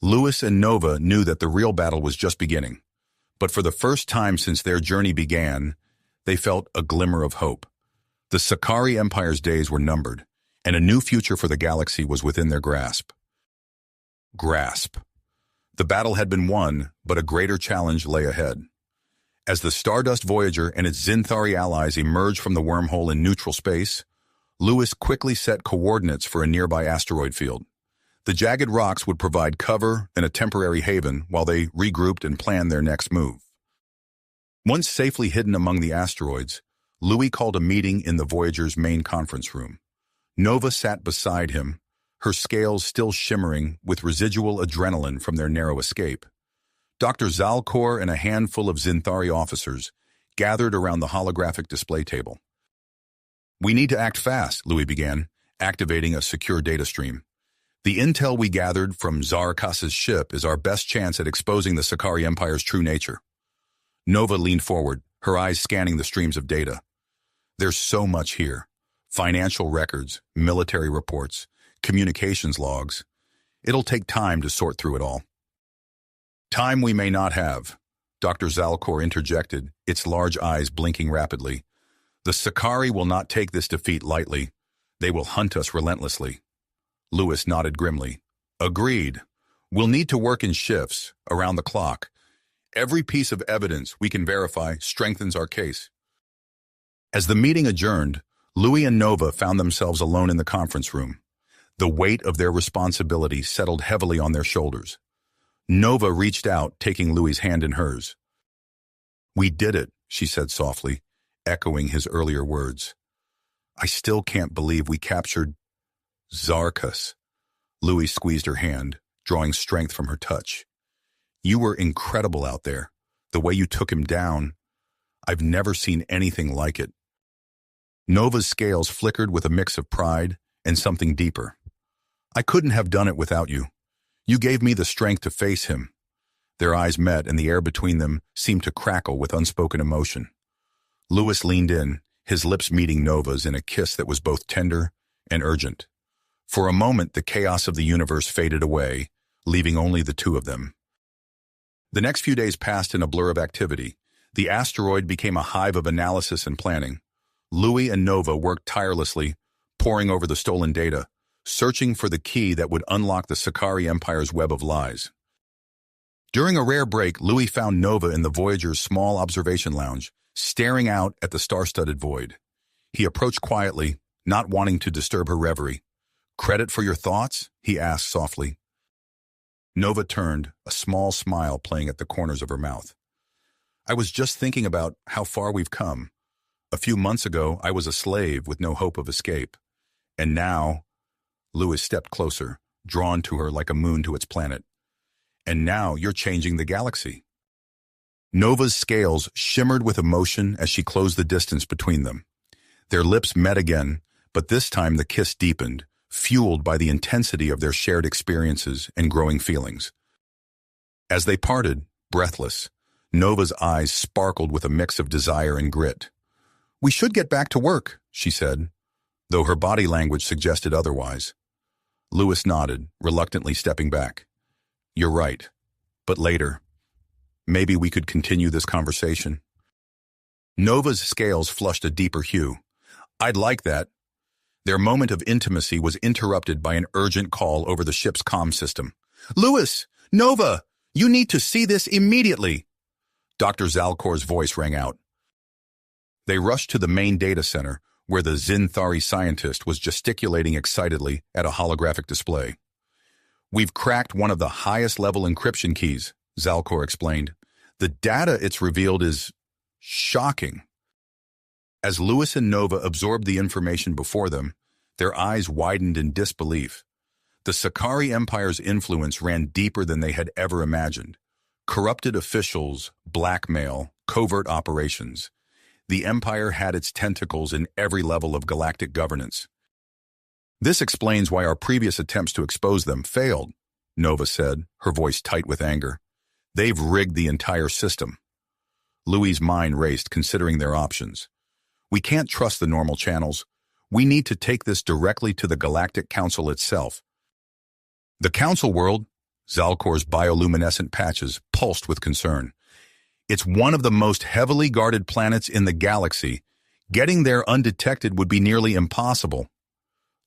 Louis and Nova knew that the real battle was just beginning. But for the first time since their journey began, they felt a glimmer of hope. The Sakari Empire's days were numbered, and a new future for the galaxy was within their grasp. The battle had been won, but a greater challenge lay ahead. As the Stardust Voyager and its Zenari allies emerged from the wormhole in neutral space, Louis quickly set coordinates for a nearby asteroid field. The jagged rocks would provide cover and a temporary haven while they regrouped and planned their next move. Once safely hidden among the asteroids, Louis called a meeting in the Voyager's main conference room. Nova sat beside him, her scales still shimmering with residual adrenaline from their narrow escape. Dr. Zalcor and a handful of Zenari officers gathered around the holographic display table. "We need to act fast," Louis began, activating a secure data stream. "The intel we gathered from Zarcas' ship is our best chance at exposing the Sakari Empire's true nature." Nova leaned forward, her eyes scanning the streams of data. "There's so much here. Financial records, military reports, communications logs. It'll take time to sort through it all." "Time we may not have," Dr. Zalcor interjected, its large eyes blinking rapidly. "The Sakari will not take this defeat lightly. They will hunt us relentlessly." Louis nodded grimly. "Agreed. We'll need to work in shifts, around the clock. Every piece of evidence we can verify strengthens our case." As the meeting adjourned, Louis and Nova found themselves alone in the conference room. The weight of their responsibility settled heavily on their shoulders. Nova reached out, taking Louis's hand in hers. "We did it," she said softly, echoing his earlier words. "I still can't believe we captured Zarcas." Louis squeezed her hand, drawing strength from her touch. "You were incredible out there. The way you took him down. I've never seen anything like it." Nova's scales flickered with a mix of pride and something deeper. "I couldn't have done it without you. You gave me the strength to face him." Their eyes met, and the air between them seemed to crackle with unspoken emotion. Louis leaned in, his lips meeting Nova's in a kiss that was both tender and urgent. For a moment, the chaos of the universe faded away, leaving only the two of them. The next few days passed in a blur of activity. The asteroid became a hive of analysis and planning. Louis and Nova worked tirelessly, poring over the stolen data, searching for the key that would unlock the Sakari Empire's web of lies. During a rare break, Louis found Nova in the Voyager's small observation lounge, staring out at the star-studded void. He approached quietly, not wanting to disturb her reverie. "Credit for your thoughts?" he asked softly. Nova turned, a small smile playing at the corners of her mouth. "I was just thinking about how far we've come. A few months ago, I was a slave with no hope of escape. And now..." Louis stepped closer, drawn to her like a moon to its planet. "And now you're changing the galaxy." Nova's scales shimmered with emotion as she closed the distance between them. Their lips met again, but this time the kiss deepened, fueled by the intensity of their shared experiences and growing feelings. As they parted, breathless, Nova's eyes sparkled with a mix of desire and grit. "We should get back to work," she said, though her body language suggested otherwise. Louis nodded, reluctantly stepping back. "You're right. But later, maybe we could continue this conversation." Nova's scales flushed a deeper hue. "I'd like that." Their moment of intimacy was interrupted by an urgent call over the ship's comm system. "Louis! Nova! You need to see this immediately!" Dr. Zalcor's voice rang out. They rushed to the main data center, where the Zenari scientist was gesticulating excitedly at a holographic display. "We've cracked one of the highest-level encryption keys," Zalcor explained. "The data it's revealed is shocking." As Lewis and Nova absorbed the information before them, their eyes widened in disbelief. The Sicari Empire's influence ran deeper than they had ever imagined. Corrupted officials, blackmail, covert operations. The Empire had its tentacles in every level of galactic governance. This explains why our previous attempts to expose them failed, Nova said, her voice tight with anger. They've rigged the entire system. Louis's mind raced, considering their options. We can't trust the normal channels. We need to take this directly to the Galactic Council itself. The Council world, Zalcor's bioluminescent patches, pulsed with concern. It's one of the most heavily guarded planets in the galaxy. Getting there undetected would be nearly impossible.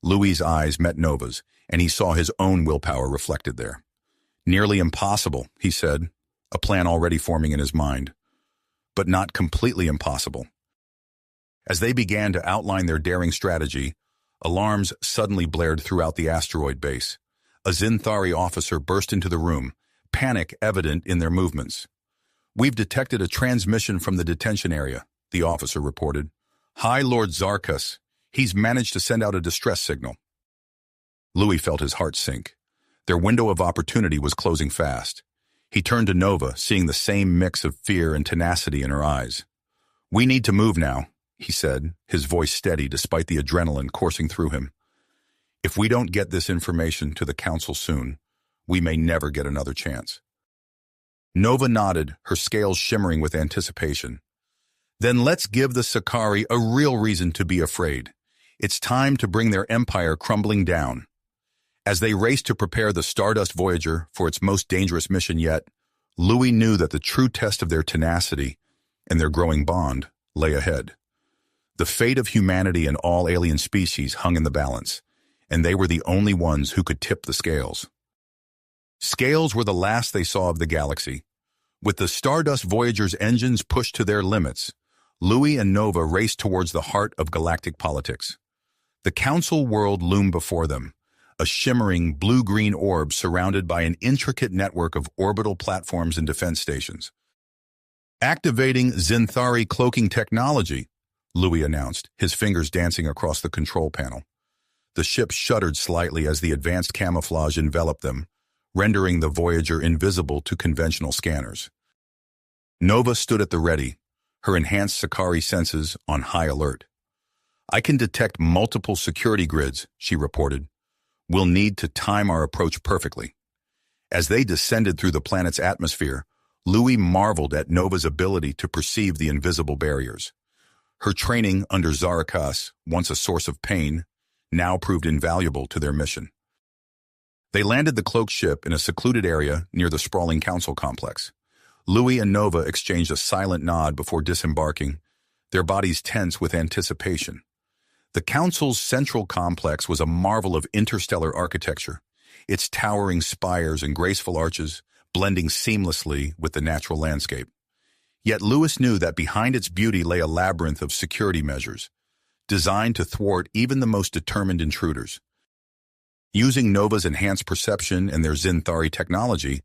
Louis's eyes met Nova's, and he saw his own willpower reflected there. Nearly impossible, he said, a plan already forming in his mind. But not completely impossible. As they began to outline their daring strategy, alarms suddenly blared throughout the asteroid base. A zenari officer burst into the room, panic evident in their movements. We've detected a transmission from the detention area, the officer reported. Hi, Lord Zarcas. He's managed to send out a distress signal. Louis felt his heart sink. Their window of opportunity was closing fast. He turned to Nova, seeing the same mix of fear and tenacity in her eyes. We need to move now, he said, his voice steady despite the adrenaline coursing through him. If we don't get this information to the Council soon, we may never get another chance. Nova nodded, her scales shimmering with anticipation. Then let's give the Sicari a real reason to be afraid. It's time to bring their empire crumbling down. As they raced to prepare the Stardust Voyager for its most dangerous mission yet, Louis knew that the true test of their tenacity and their growing bond lay ahead. The fate of humanity and all alien species hung in the balance, and they were the only ones who could tip the scales. Scales were the last they saw of the galaxy. With the Stardust Voyager's engines pushed to their limits, Louis and Nova raced towards the heart of galactic politics. The Council world loomed before them, a shimmering blue-green orb surrounded by an intricate network of orbital platforms and defense stations. Activating zenari cloaking technology, Louis announced, his fingers dancing across the control panel. The ship shuddered slightly as the advanced camouflage enveloped them, rendering the Voyager invisible to conventional scanners. Nova stood at the ready, her enhanced Sicari senses on high alert. I can detect multiple security grids, she reported. We'll need to time our approach perfectly. As they descended through the planet's atmosphere, Louis marveled at Nova's ability to perceive the invisible barriers. Her training under Zarcas, once a source of pain, now proved invaluable to their mission. They landed the cloaked ship in a secluded area near the sprawling council complex. Louis and Nova exchanged a silent nod before disembarking, their bodies tense with anticipation. The council's central complex was a marvel of interstellar architecture, its towering spires and graceful arches blending seamlessly with the natural landscape. Yet Louis knew that behind its beauty lay a labyrinth of security measures, designed to thwart even the most determined intruders. Using Nova's enhanced perception and their zenari technology,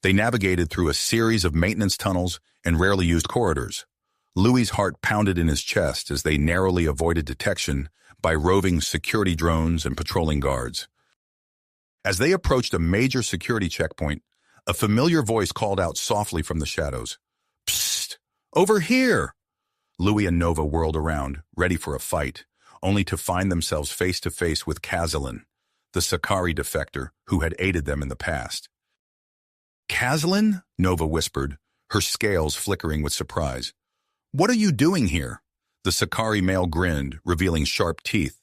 they navigated through a series of maintenance tunnels and rarely used corridors. Louis's heart pounded in his chest as they narrowly avoided detection by roving security drones and patrolling guards. As they approached a major security checkpoint, a familiar voice called out softly from the shadows. Psst! Over here! Louis and Nova whirled around, ready for a fight, only to find themselves face-to-face with Kazalin, the Sicari defector who had aided them in the past. Kazalin? Nova whispered, her scales flickering with surprise. What are you doing here? The Sicari male grinned, revealing sharp teeth.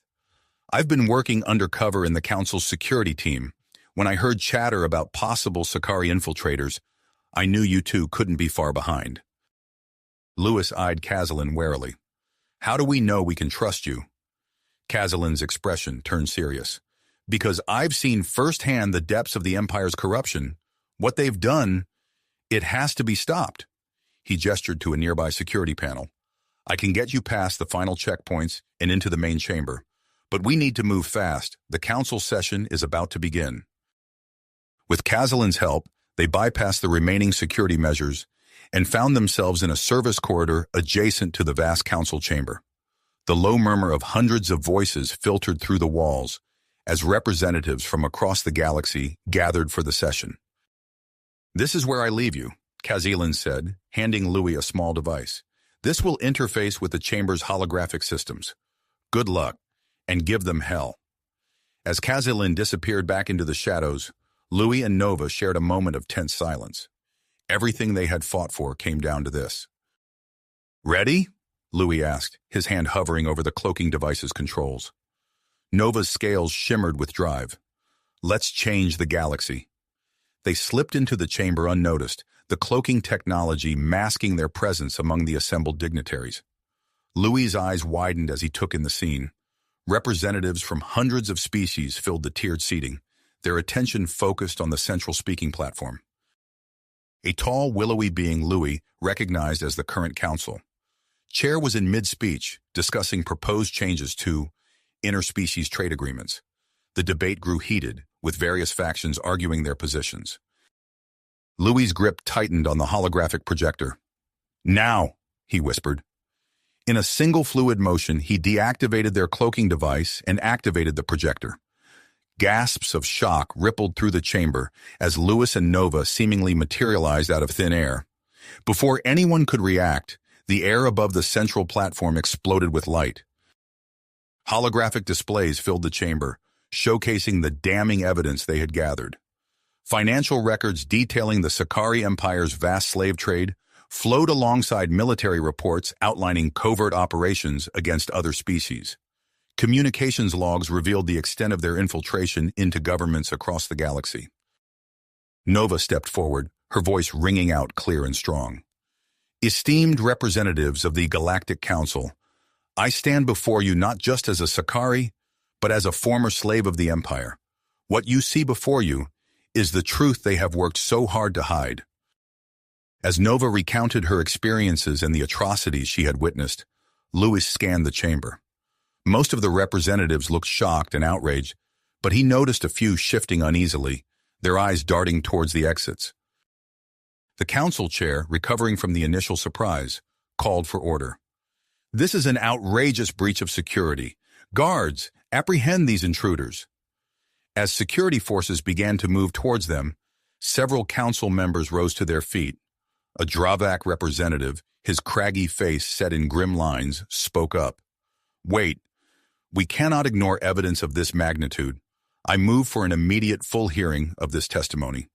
I've been working undercover in the Council's security team. When I heard chatter about possible Sicari infiltrators, I knew you two couldn't be far behind. Louis eyed Kazalin warily. How do we know we can trust you? Kazalin's expression turned serious. Because I've seen firsthand the depths of the Empire's corruption. What they've done, it has to be stopped. He gestured to a nearby security panel. I can get you past the final checkpoints and into the main chamber. But we need to move fast. The council session is about to begin. With Kazalin's help, they bypassed the remaining security measures and found themselves in a service corridor adjacent to the vast council chamber. The low murmur of hundreds of voices filtered through the walls as representatives from across the galaxy gathered for the session. "This is where I leave you," Kazilan said, handing Louis a small device. "This will interface with the chamber's holographic systems. Good luck, and give them hell." As Kazilan disappeared back into the shadows, Louis and Nova shared a moment of tense silence. Everything they had fought for came down to this. "Ready?" Louis asked, his hand hovering over the cloaking device's controls. Nova's scales shimmered with drive. "Let's change the galaxy." They slipped into the chamber unnoticed, the cloaking technology masking their presence among the assembled dignitaries. Louis's eyes widened as he took in the scene. Representatives from hundreds of species filled the tiered seating, their attention focused on the central speaking platform. A tall, willowy being Louis recognized as the current council. Chair was in mid-speech, discussing proposed changes to interspecies trade agreements. The debate grew heated, with various factions arguing their positions. Louis's grip tightened on the holographic projector. "Now," he whispered. In a single fluid motion, he deactivated their cloaking device and activated the projector. Gasps of shock rippled through the chamber as Louis and Nova seemingly materialized out of thin air. Before anyone could react, the air above the central platform exploded with light. Holographic displays filled the chamber, showcasing the damning evidence they had gathered. Financial records detailing the Sakari Empire's vast slave trade flowed alongside military reports outlining covert operations against other species. Communications logs revealed the extent of their infiltration into governments across the galaxy. Nova stepped forward, her voice ringing out clear and strong. "Esteemed representatives of the Galactic Council, I stand before you not just as a Sakari, but as a former slave of the Empire. What you see before you is the truth they have worked so hard to hide." As Nova recounted her experiences and the atrocities she had witnessed, Louis scanned the chamber. Most of the representatives looked shocked and outraged, but he noticed a few shifting uneasily, their eyes darting towards the exits. The council chair, recovering from the initial surprise, called for order. "This is an outrageous breach of security. Guards, apprehend these intruders." As security forces began to move towards them, several council members rose to their feet. A Dravak representative, his craggy face set in grim lines, spoke up. "Wait, we cannot ignore evidence of this magnitude. I move for an immediate full hearing of this testimony."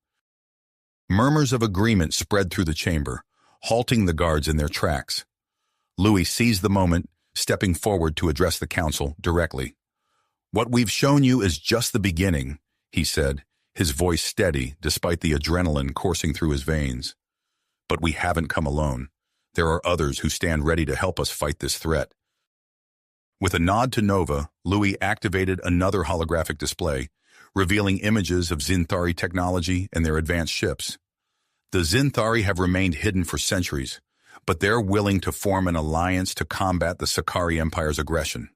Murmurs of agreement spread through the chamber, halting the guards in their tracks. Louis seized the moment, stepping forward to address the council directly. "What we've shown you is just the beginning," he said, his voice steady despite the adrenaline coursing through his veins. "But we haven't come alone. There are others who stand ready to help us fight this threat." With a nod to Nova, Louis activated another holographic display, revealing images of Zenari technology and their advanced ships. The Zenari have remained hidden for centuries, but they're willing to form an alliance to combat the Sakari Empire's aggression.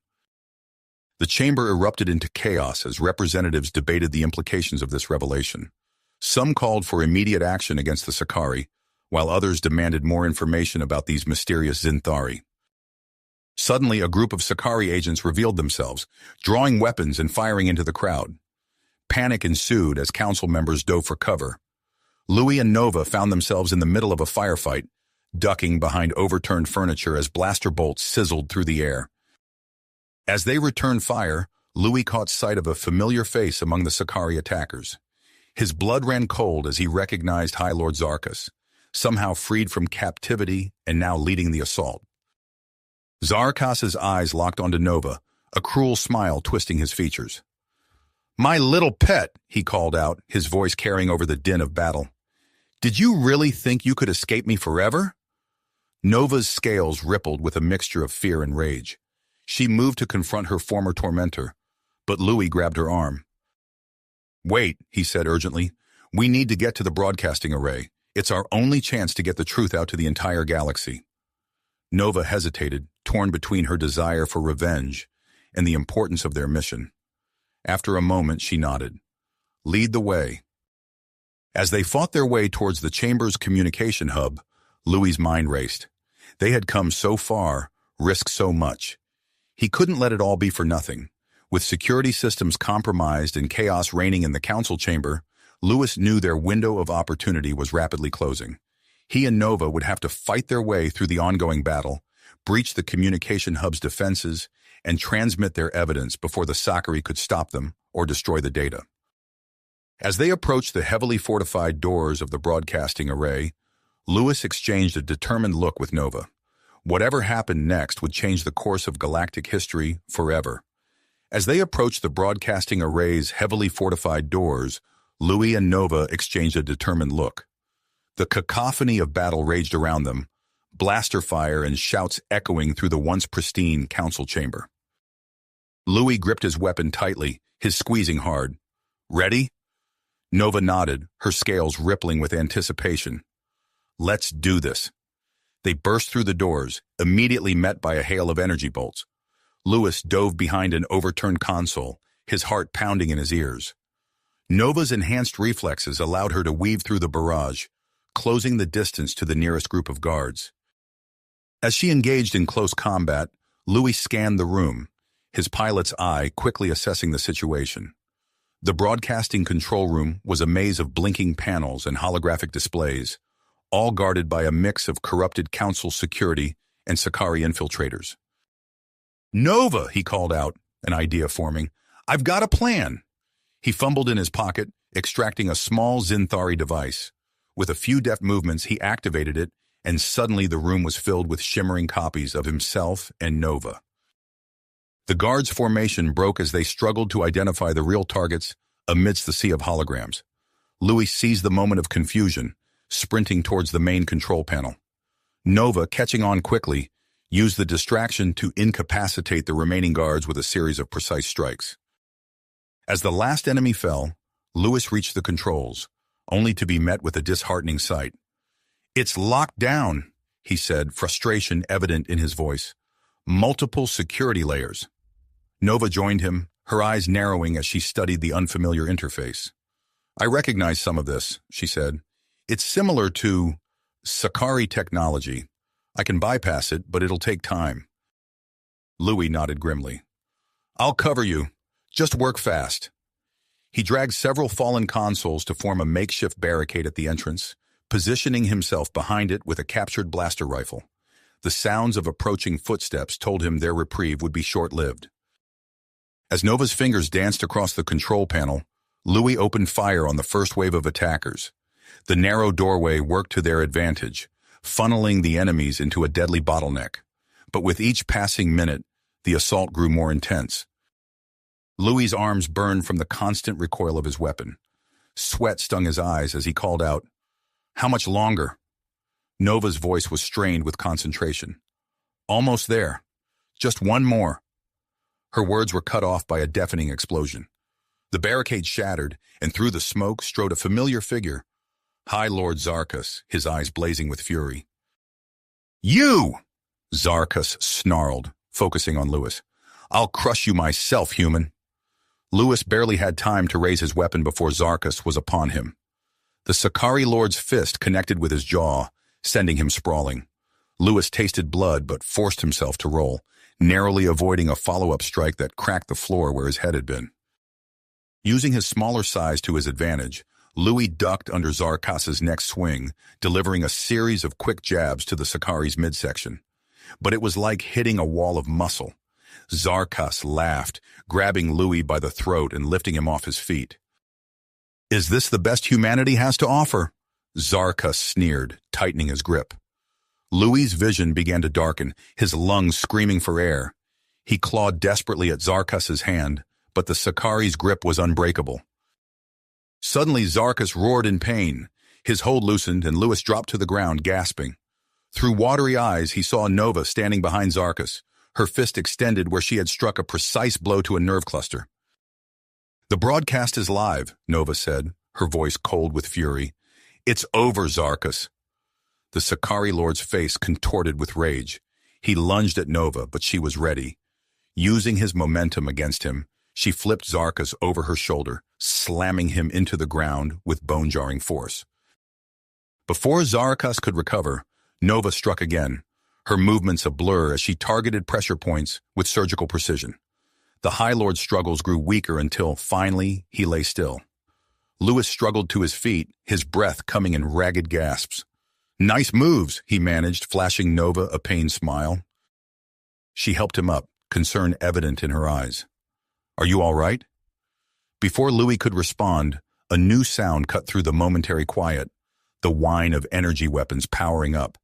The chamber erupted into chaos as representatives debated the implications of this revelation. Some called for immediate action against the Sakari, while others demanded more information about these mysterious Zenari. Suddenly, a group of Sakari agents revealed themselves, drawing weapons and firing into the crowd. Panic ensued as council members dove for cover. Louis and Nova found themselves in the middle of a firefight, ducking behind overturned furniture as blaster bolts sizzled through the air. As they returned fire, Louis caught sight of a familiar face among the Sakari attackers. His blood ran cold as he recognized High Lord Zarcas, somehow freed from captivity and now leading the assault. Zarcas's eyes locked onto Nova, a cruel smile twisting his features. "My little pet," he called out, his voice carrying over the din of battle. "Did you really think you could escape me forever?" Nova's scales rippled with a mixture of fear and rage. She moved to confront her former tormentor, but Louis grabbed her arm. "Wait," he said urgently. "We need to get to the broadcasting array. It's our only chance to get the truth out to the entire galaxy." Nova hesitated, torn between her desire for revenge and the importance of their mission. After a moment, she nodded. "Lead the way." As they fought their way towards the chamber's communication hub, Louis's mind raced. They had come so far, risked so much. He couldn't let it all be for nothing. With security systems compromised and chaos reigning in the council chamber, Lewis knew their window of opportunity was rapidly closing. He and Nova would have to fight their way through the ongoing battle, breach the communication hub's defenses, and transmit their evidence before the Zenari could stop them or destroy the data. As they approached the heavily fortified doors of the broadcasting array, Lewis exchanged a determined look with Nova. Whatever happened next would change the course of galactic history forever. As they approached the broadcasting array's heavily fortified doors, Louis and Nova exchanged a determined look. The cacophony of battle raged around them, blaster fire and shouts echoing through the once pristine council chamber. Louis gripped his weapon tightly, his squeezing hard. "Ready?" Nova nodded, her scales rippling with anticipation. "Let's do this." They burst through the doors, immediately met by a hail of energy bolts. Lewis dove behind an overturned console, his heart pounding in his ears. Nova's enhanced reflexes allowed her to weave through the barrage, closing the distance to the nearest group of guards. As she engaged in close combat, Louis scanned the room, his pilot's eye quickly assessing the situation. The broadcasting control room was a maze of blinking panels and holographic displays, all guarded by a mix of corrupted council security and Zenari infiltrators. "Nova," he called out, an idea forming. "I've got a plan." He fumbled in his pocket, extracting a small zenari device. With a few deft movements, he activated it, and suddenly the room was filled with shimmering copies of himself and Nova. The guards' formation broke as they struggled to identify the real targets amidst the sea of holograms. Louis seized the moment of confusion, sprinting towards the main control panel. Nova, catching on quickly, used the distraction to incapacitate the remaining guards with a series of precise strikes. As the last enemy fell, Lewis reached the controls, only to be met with a disheartening sight. "It's locked down," he said, frustration evident in his voice. "Multiple security layers." Nova joined him, her eyes narrowing as she studied the unfamiliar interface. "I recognize some of this," she said. "It's similar to Zenari technology. I can bypass it, but it'll take time." Louis nodded grimly. "I'll cover you. Just work fast." He dragged several fallen consoles to form a makeshift barricade at the entrance, positioning himself behind it with a captured blaster rifle. The sounds of approaching footsteps told him their reprieve would be short-lived. As Nova's fingers danced across the control panel, Louis opened fire on the first wave of attackers. The narrow doorway worked to their advantage, funneling the enemies into a deadly bottleneck. But with each passing minute, the assault grew more intense. Louis's arms burned from the constant recoil of his weapon. Sweat stung his eyes as he called out, "How much longer?" Nova's voice was strained with concentration. "Almost there. Just one more." Her words were cut off by a deafening explosion. The barricade shattered, and through the smoke strode a familiar figure. High Lord Zarcas, his eyes blazing with fury. "You!" Zarcas snarled, focusing on Lewis. "I'll crush you myself, human." Lewis barely had time to raise his weapon before Zarcas was upon him. The Zenari Lord's fist connected with his jaw, sending him sprawling. Lewis tasted blood but forced himself to roll, narrowly avoiding a follow-up strike that cracked the floor where his head had been. Using his smaller size to his advantage, Louis ducked under Zarcas's next swing, delivering a series of quick jabs to the Zenari's midsection. But it was like hitting a wall of muscle. Zarcas laughed, grabbing Louis by the throat and lifting him off his feet. "Is this the best humanity has to offer?" Zarcas sneered, tightening his grip. Louis's vision began to darken, his lungs screaming for air. He clawed desperately at Zarcas's hand, but the Zenari's grip was unbreakable. Suddenly, Zarcas roared in pain. His hold loosened, and Lewis dropped to the ground, gasping. Through watery eyes, he saw Nova standing behind Zarcas, her fist extended where she had struck a precise blow to a nerve cluster. "The broadcast is live," Nova said, her voice cold with fury. "It's over, Zarcas." The Zenari Lord's face contorted with rage. He lunged at Nova, but she was ready. Using his momentum against him, she flipped Zarcas over her shoulder, slamming him into the ground with bone-jarring force. Before Zarcas could recover, Nova struck again, her movements a blur as she targeted pressure points with surgical precision. The High Lord's struggles grew weaker until, finally, he lay still. Lewis struggled to his feet, his breath coming in ragged gasps. "Nice moves," he managed, flashing Nova a pained smile. She helped him up, concern evident in her eyes. "Are you all right?" Before Louis could respond, a new sound cut through the momentary quiet, the whine of energy weapons powering up.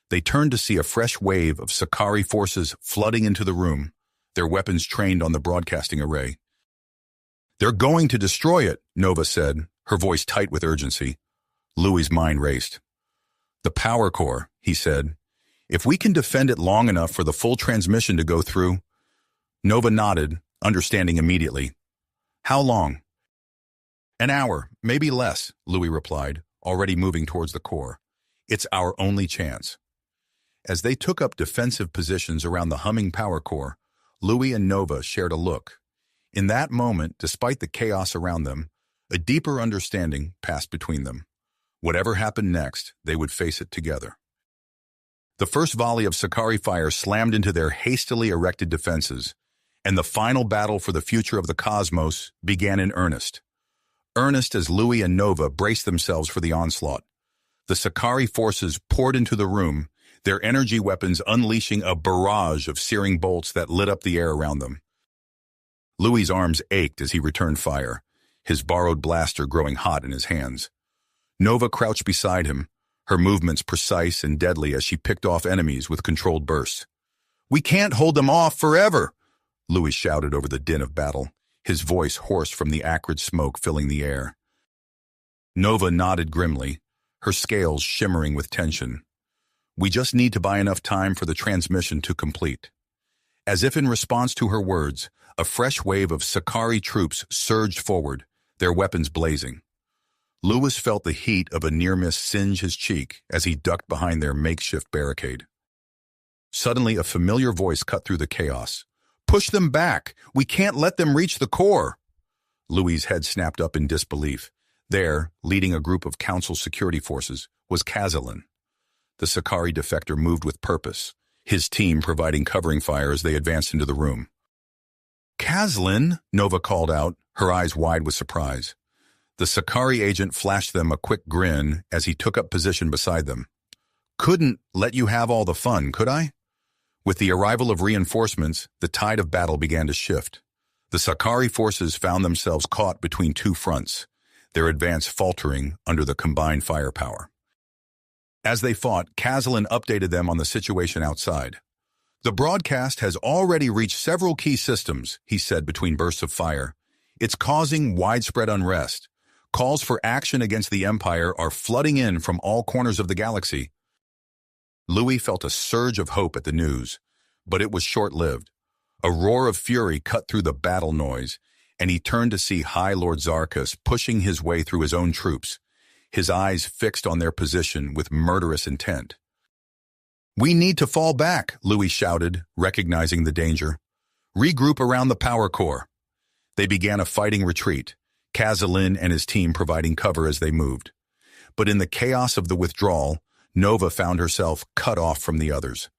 They turned to see a fresh wave of Sakari forces flooding into the room, their weapons trained on the broadcasting array. "They're going to destroy it," Nova said, her voice tight with urgency. Louis's mind raced. "The power core," he said. "If we can defend it long enough for the full transmission to go through." Nova nodded, understanding immediately. "How long?" "An hour, maybe less," Louis replied, already moving towards the core. "It's our only chance." As they took up defensive positions around the humming power core, Louis and Nova shared a look. In that moment, despite the chaos around them, a deeper understanding passed between them. Whatever happened next, they would face it together. The first volley of Sakari fire slammed into their hastily erected defenses, and the final battle for the future of the cosmos began in earnest. Earnest as Louis and Nova braced themselves for the onslaught. The Sakari forces poured into the room, their energy weapons unleashing a barrage of searing bolts that lit up the air around them. Louis's arms ached as he returned fire, his borrowed blaster growing hot in his hands. Nova crouched beside him, her movements precise and deadly as she picked off enemies with controlled bursts. "We can't hold them off forever," Louis shouted over the din of battle, his voice hoarse from the acrid smoke filling the air. Nova nodded grimly, her scales shimmering with tension. "We just need to buy enough time for the transmission to complete." As if in response to her words, a fresh wave of Sakari troops surged forward, their weapons blazing. Louis felt the heat of a near-miss singe his cheek as he ducked behind their makeshift barricade. Suddenly, a familiar voice cut through the chaos. "Push them back! We can't let them reach the core!" Louis's head snapped up in disbelief. There, leading a group of Council security forces, was Kazalin. The Sakari defector moved with purpose, his team providing covering fire as they advanced into the room. "Kazalin!" Nova called out, her eyes wide with surprise. The Sakari agent flashed them a quick grin as he took up position beside them. "Couldn't let you have all the fun, could I?" With the arrival of reinforcements, the tide of battle began to shift. The Sakari forces found themselves caught between two fronts, their advance faltering under the combined firepower. As they fought, Kazalin updated them on the situation outside. "The broadcast has already reached several key systems," he said between bursts of fire. "It's causing widespread unrest. Calls for action against the Empire are flooding in from all corners of the galaxy." Louis felt a surge of hope at the news, but it was short-lived. A roar of fury cut through the battle noise, and he turned to see High Lord Zarcas pushing his way through his own troops, his eyes fixed on their position with murderous intent. "We need to fall back," Louis shouted, recognizing the danger. "Regroup around the power core." They began a fighting retreat, Kazalin and his team providing cover as they moved. But in the chaos of the withdrawal, Nova found herself cut off from the others.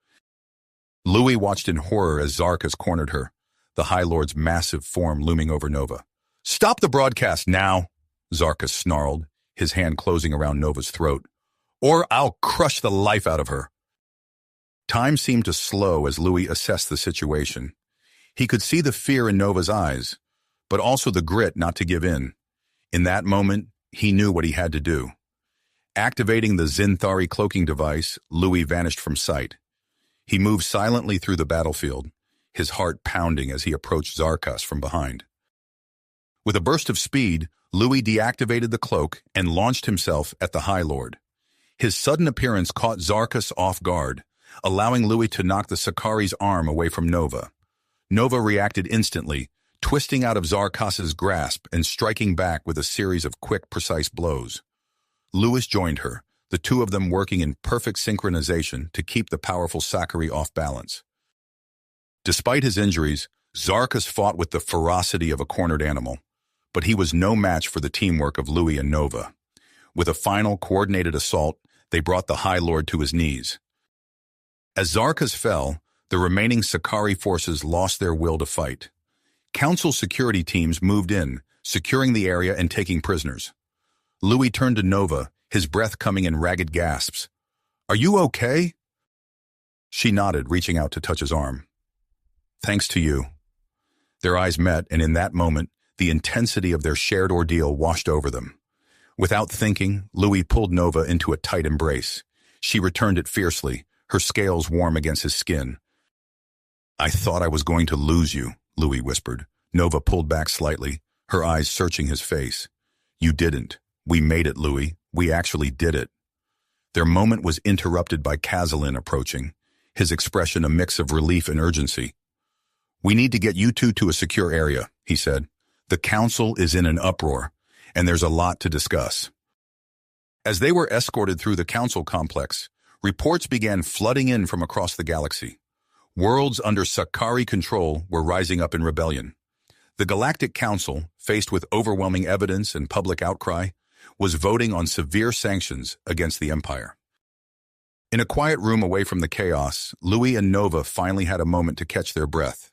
Louis watched in horror as Zarcas cornered her, the High Lord's massive form looming over Nova. "Stop the broadcast now," Zarcas snarled, his hand closing around Nova's throat, "or I'll crush the life out of her." Time seemed to slow as Louis assessed the situation. He could see the fear in Nova's eyes, but also the grit not to give in. In that moment, he knew what he had to do. Activating the zenari cloaking device, Louis vanished from sight. He moved silently through the battlefield, his heart pounding as he approached Zarcas from behind. With a burst of speed, Louis deactivated the cloak and launched himself at the High Lord. His sudden appearance caught Zarcas off guard, allowing Louis to knock the Sakari's arm away from Nova. Nova reacted instantly, twisting out of Zarcas's grasp and striking back with a series of quick, precise blows. Louis joined her, the two of them working in perfect synchronization to keep the powerful Sakari off balance. Despite his injuries, Zarcas fought with the ferocity of a cornered animal, but he was no match for the teamwork of Louis and Nova. With a final coordinated assault, they brought the High Lord to his knees. As Zarcas fell, the remaining Sakari forces lost their will to fight. Council security teams moved in, securing the area and taking prisoners. Louis turned to Nova, his breath coming in ragged gasps. "Are you okay?" She nodded, reaching out to touch his arm. "Thanks to you." Their eyes met, and in that moment, the intensity of their shared ordeal washed over them. Without thinking, Louis pulled Nova into a tight embrace. She returned it fiercely, her scales warm against his skin. "I thought I was going to lose you," Louis whispered. Nova pulled back slightly, her eyes searching his face. "You didn't. We made it, Louis. We actually did it." Their moment was interrupted by Kazalin approaching, his expression a mix of relief and urgency. "We need to get you two to a secure area," he said. "The council is in an uproar, and there's a lot to discuss." As they were escorted through the council complex, reports began flooding in from across the galaxy. Worlds under Sakari control were rising up in rebellion. The Galactic Council, faced with overwhelming evidence and public outcry, was voting on severe sanctions against the Empire. In a quiet room away from the chaos, Louis and Nova finally had a moment to catch their breath.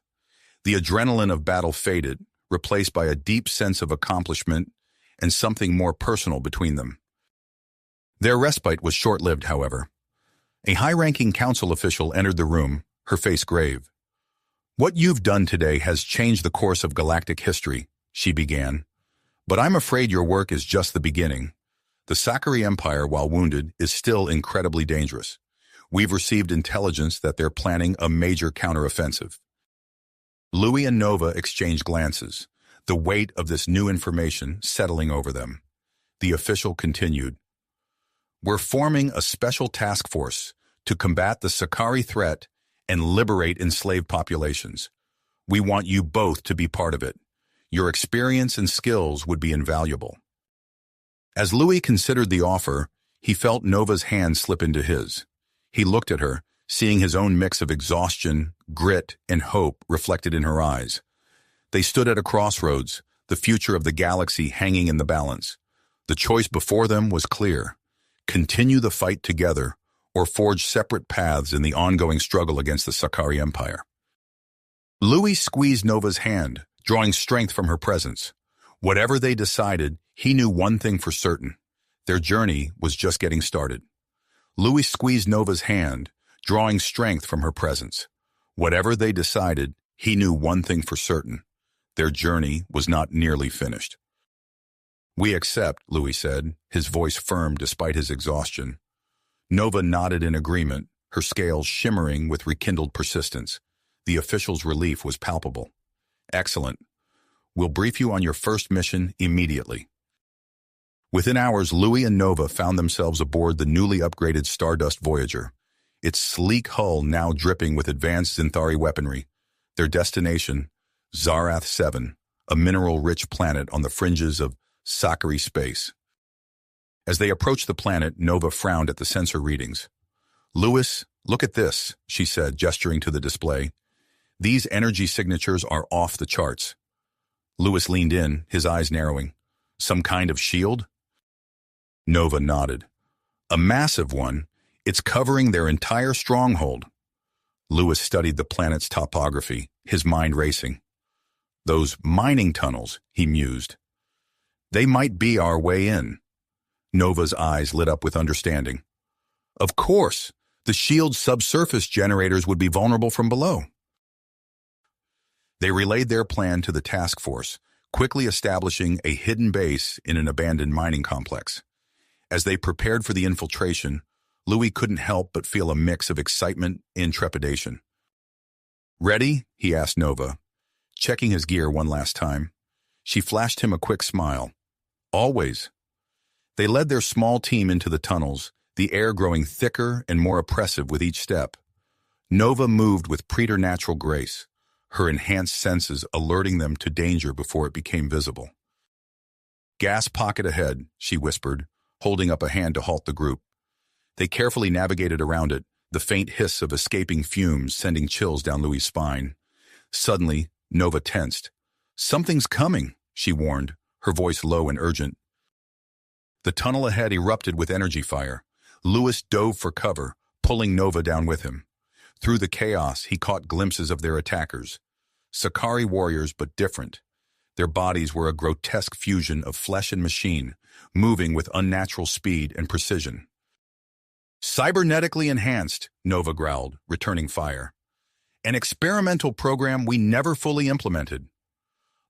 The adrenaline of battle faded, replaced by a deep sense of accomplishment and something more personal between them. Their respite was short-lived, however. A high-ranking council official entered the room, her face grave. "What you've done today has changed the course of galactic history," she began. "But I'm afraid your work is just the beginning. The Sakari Empire, while wounded, is still incredibly dangerous. We've received intelligence that they're planning a major counteroffensive." Louis and Nova exchanged glances, the weight of this new information settling over them. The official continued. "We're forming a special task force to combat the Sakari threat and liberate enslaved populations. We want you both to be part of it. Your experience and skills would be invaluable." As Louis considered the offer, he felt Nova's hand slip into his. He looked at her, seeing his own mix of exhaustion, grit, and hope reflected in her eyes. They stood at a crossroads, the future of the galaxy hanging in the balance. The choice before them was clear: continue the fight together, or forge separate paths in the ongoing struggle against the Sakari Empire. Louis squeezed Nova's hand, drawing strength from her presence. Whatever they decided, he knew one thing for certain: their journey was just getting started. Louis squeezed Nova's hand, drawing strength from her presence. Whatever they decided, he knew one thing for certain: their journey was not nearly finished. "We accept," Louis said, his voice firm despite his exhaustion. Nova nodded in agreement, her scales shimmering with rekindled persistence. The official's relief was palpable. "Excellent. We'll brief you on your first mission immediately." Within hours, Louis and Nova found themselves aboard the newly upgraded Stardust Voyager, its sleek hull now dripping with advanced Zenari weaponry. Their destination, Zarth 7, a mineral-rich planet on the fringes of Sakari space. As they approached the planet, Nova frowned at the sensor readings. "Louis, look at this," she said, gesturing to the display. "These energy signatures are off the charts." Louis leaned in, his eyes narrowing. "Some kind of shield?" Nova nodded. "A massive one. It's covering their entire stronghold." Louis studied the planet's topography, his mind racing. "Those mining tunnels," he mused. "They might be our way in." Nova's eyes lit up with understanding. "Of course, the shield's subsurface generators would be vulnerable from below." They relayed their plan to the task force, quickly establishing a hidden base in an abandoned mining complex. As they prepared for the infiltration, Louis couldn't help but feel a mix of excitement and trepidation. "Ready?" he asked Nova, checking his gear one last time. She flashed him a quick smile. "Always." They led their small team into the tunnels, the air growing thicker and more oppressive with each step. Nova moved with preternatural grace, her enhanced senses alerting them to danger before it became visible. "Gas pocket ahead," she whispered, holding up a hand to halt the group. They carefully navigated around it, the faint hiss of escaping fumes sending chills down Louis' spine. Suddenly, Nova tensed. "Something's coming," she warned, her voice low and urgent. The tunnel ahead erupted with energy fire. Louis dove for cover, pulling Nova down with him. Through the chaos, he caught glimpses of their attackers. Sakari warriors, but different. Their bodies were a grotesque fusion of flesh and machine, moving with unnatural speed and precision. Cybernetically enhanced, Nova growled, returning fire. An experimental program we never fully implemented.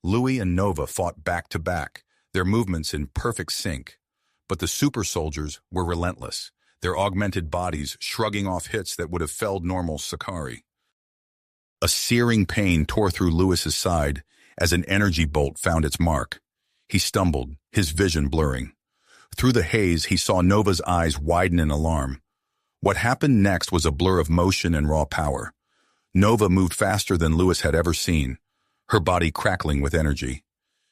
Louis and Nova fought back to back, their movements in perfect sync. But the super soldiers were relentless, their augmented bodies shrugging off hits that would have felled normal Sakari. A searing pain tore through Louis's side as an energy bolt found its mark. He stumbled, his vision blurring. Through the haze, he saw Nova's eyes widen in alarm. What happened next was a blur of motion and raw power. Nova moved faster than Louis had ever seen, her body crackling with energy.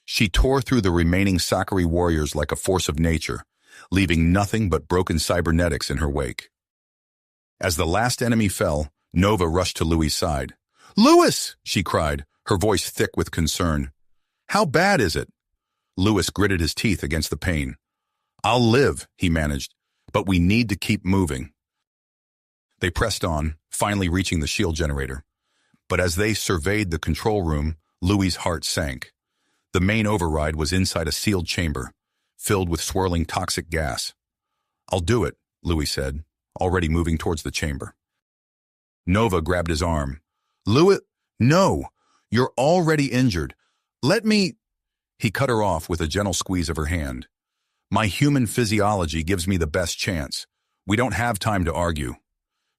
She tore through the remaining Sakari warriors like a force of nature, leaving nothing but broken cybernetics in her wake. As the last enemy fell, Nova rushed to Louis' side. "Louis!" she cried, her voice thick with concern. "How bad is it?" Louis gritted his teeth against the pain. "I'll live," he managed, "but we need to keep moving." They pressed on, finally reaching the shield generator. But as they surveyed the control room, Louis' heart sank. The main override was inside a sealed chamber, filled with swirling toxic gas. "I'll do it," Louis said, already moving towards the chamber. Nova grabbed his arm. "Louis, no! You're already injured. Let me—" He cut her off with a gentle squeeze of her hand. "My human physiology gives me the best chance. We don't have time to argue."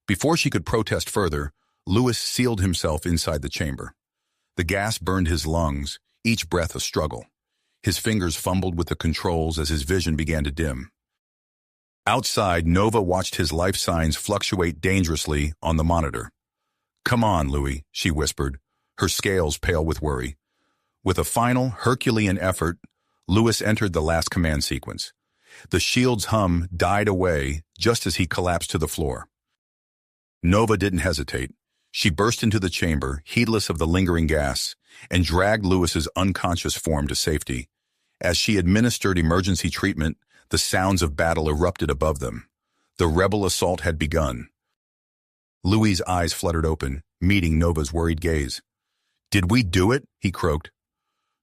Before she could protest further, Louis sealed himself inside the chamber. The gas burned his lungs, each breath a struggle. His fingers fumbled with the controls as his vision began to dim. Outside, Nova watched his life signs fluctuate dangerously on the monitor. "Come on, Louis," she whispered, her scales pale with worry. With a final, Herculean effort, Louis entered the last command sequence. The shield's hum died away just as he collapsed to the floor. Nova didn't hesitate. She burst into the chamber, heedless of the lingering gas, and dragged Louis's unconscious form to safety. As she administered emergency treatment, the sounds of battle erupted above them. The rebel assault had begun. Louis's eyes fluttered open, meeting Nova's worried gaze. "Did we do it?" he croaked.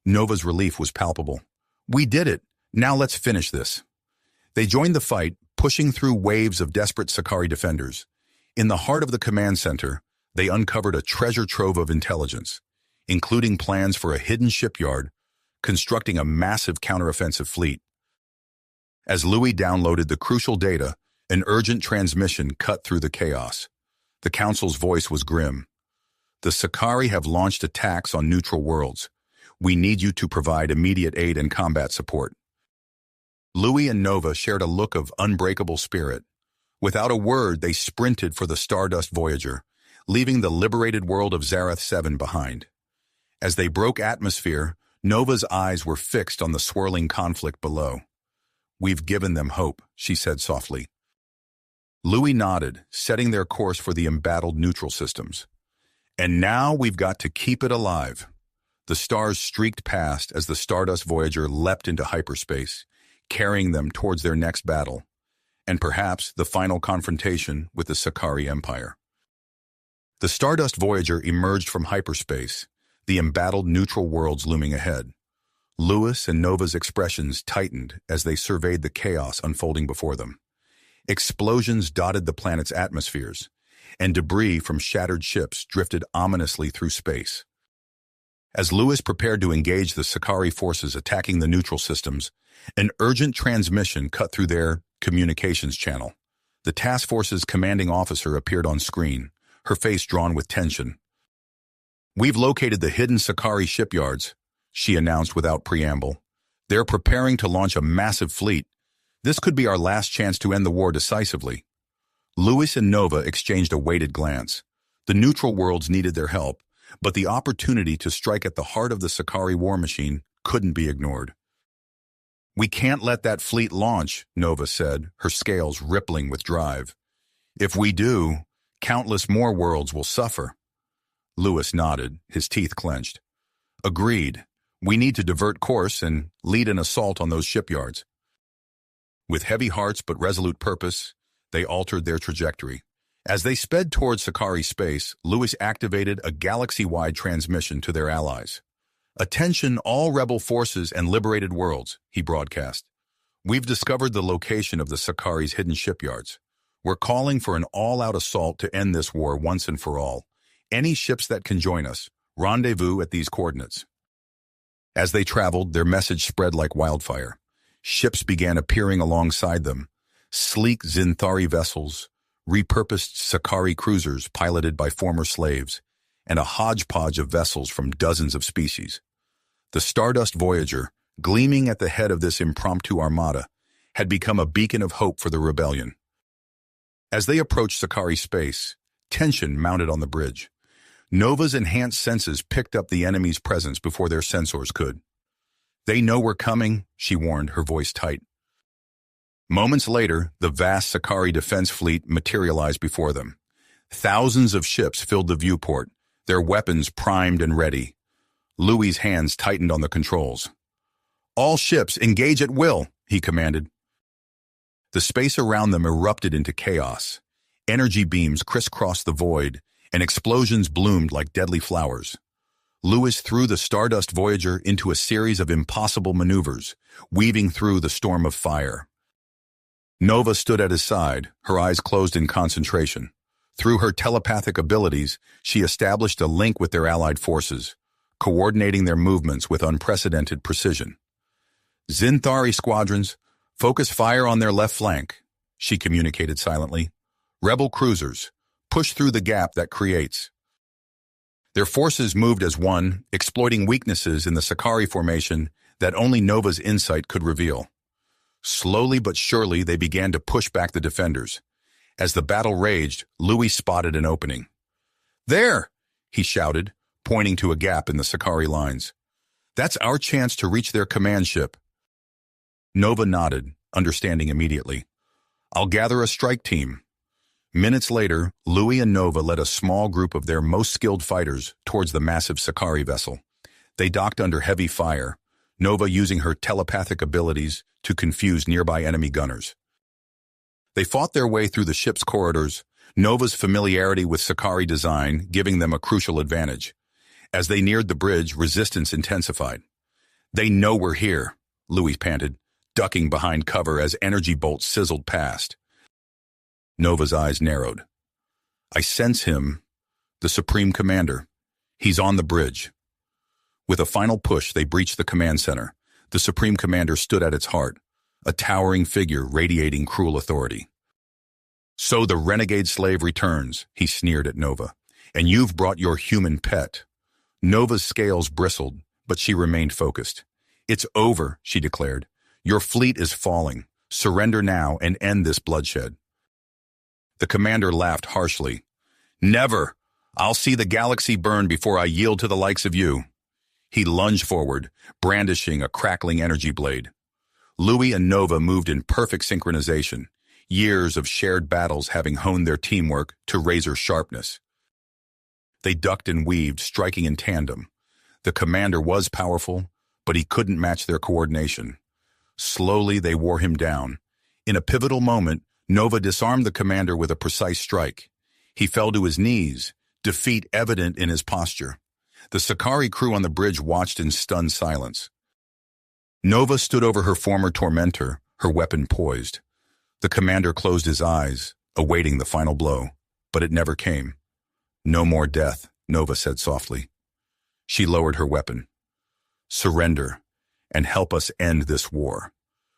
Nova's relief was palpable. "We did it. Now let's finish this." They joined the fight, pushing through waves of desperate Sakari defenders. In the heart of the command center, they uncovered a treasure trove of intelligence, including plans for a hidden shipyard, constructing a massive counteroffensive fleet. As Louis downloaded the crucial data, an urgent transmission cut through the chaos. The Council's voice was grim. "The Sakari have launched attacks on neutral worlds. We need you to provide immediate aid and combat support." Louis and Nova shared a look of unbreakable spirit. Without a word, they sprinted for the Stardust Voyager, leaving the liberated world of Zarth 7 behind. As they broke atmosphere, Nova's eyes were fixed on the swirling conflict below. "We've given them hope," she said softly. Louis nodded, setting their course for the embattled neutral systems. "And now we've got to keep it alive." The stars streaked past as the Stardust Voyager leapt into hyperspace, carrying them towards their next battle, and perhaps the final confrontation with the Sakari Empire. The Stardust Voyager emerged from hyperspace, the embattled neutral worlds looming ahead. Louis and Nova's expressions tightened as they surveyed the chaos unfolding before them. Explosions dotted the planet's atmospheres, and debris from shattered ships drifted ominously through space. As Louis prepared to engage the Sakari forces attacking the neutral systems, an urgent transmission cut through their communications channel. The task force's commanding officer appeared on screen, her face drawn with tension. "We've located the hidden Sakari shipyards," she announced without preamble. "They're preparing to launch a massive fleet. This could be our last chance to end the war decisively." Louis and Nova exchanged a weighted glance. The neutral worlds needed their help, but the opportunity to strike at the heart of the Sakari war machine couldn't be ignored. "We can't let that fleet launch," Nova said, her scales rippling with drive. "If we do, countless more worlds will suffer." Louis nodded, his teeth clenched. "Agreed. We need to divert course and lead an assault on those shipyards." With heavy hearts but resolute purpose, they altered their trajectory. As they sped towards Sakari space, Lewis activated a galaxy-wide transmission to their allies. "Attention all rebel forces and liberated worlds," he broadcast. "We've discovered the location of the Sakari's hidden shipyards. We're calling for an all-out assault to end this war once and for all. Any ships that can join us, rendezvous at these coordinates." As they traveled, their message spread like wildfire. Ships began appearing alongside them, sleek zenari vessels, repurposed Sakari cruisers piloted by former slaves, and a hodgepodge of vessels from dozens of species. The Stardust Voyager, gleaming at the head of this impromptu armada, had become a beacon of hope for the rebellion. As they approached Sakari space, tension mounted on the bridge. Nova's enhanced senses picked up the enemy's presence before their sensors could. "They know we're coming," she warned, her voice tight. Moments later, the vast Sakari defense fleet materialized before them. Thousands of ships filled the viewport, their weapons primed and ready. Louis's hands tightened on the controls. "All ships, engage at will," he commanded. The space around them erupted into chaos. Energy beams crisscrossed the void, and explosions bloomed like deadly flowers. Louis threw the Stardust Voyager into a series of impossible maneuvers, weaving through the storm of fire. Nova stood at his side, her eyes closed in concentration. Through her telepathic abilities, she established a link with their allied forces, coordinating their movements with unprecedented precision. "Zenari squadrons, focus fire on their left flank," she communicated silently. "Rebel cruisers, push through the gap that creates." Their forces moved as one, exploiting weaknesses in the Sakari formation that only Nova's insight could reveal. Slowly but surely, they began to push back the defenders. As the battle raged, Louis spotted an opening. "There!" he shouted, pointing to a gap in the Sakari lines. "That's our chance to reach their command ship." Nova nodded, understanding immediately. "I'll gather a strike team." Minutes later, Louis and Nova led a small group of their most skilled fighters towards the massive Sakari vessel. They docked under heavy fire, Nova using her telepathic abilities to confuse nearby enemy gunners. They fought their way through the ship's corridors, Nova's familiarity with Sakari design giving them a crucial advantage. As they neared the bridge, resistance intensified. "They know we're here," Louis panted, ducking behind cover as energy bolts sizzled past. Nova's eyes narrowed. "I sense him, the Supreme Commander. He's on the bridge." With a final push, they breached the command center. The Supreme Commander stood at its heart, a towering figure radiating cruel authority. "So the renegade slave returns," he sneered at Nova. "And you've brought your human pet." Nova's scales bristled, but she remained focused. "It's over," she declared. "Your fleet is falling. Surrender now and end this bloodshed." The commander laughed harshly. "Never! I'll see the galaxy burn before I yield to the likes of you." He lunged forward, brandishing a crackling energy blade. Louis and Nova moved in perfect synchronization, years of shared battles having honed their teamwork to razor sharpness. They ducked and weaved, striking in tandem. The commander was powerful, but he couldn't match their coordination. Slowly, they wore him down. In a pivotal moment, Nova disarmed the commander with a precise strike. He fell to his knees, defeat evident in his posture. The Sakari crew on the bridge watched in stunned silence. Nova stood over her former tormentor, her weapon poised. The commander closed his eyes, awaiting the final blow, but it never came. "No more death," Nova said softly. She lowered her weapon. "Surrender, and help us end this war.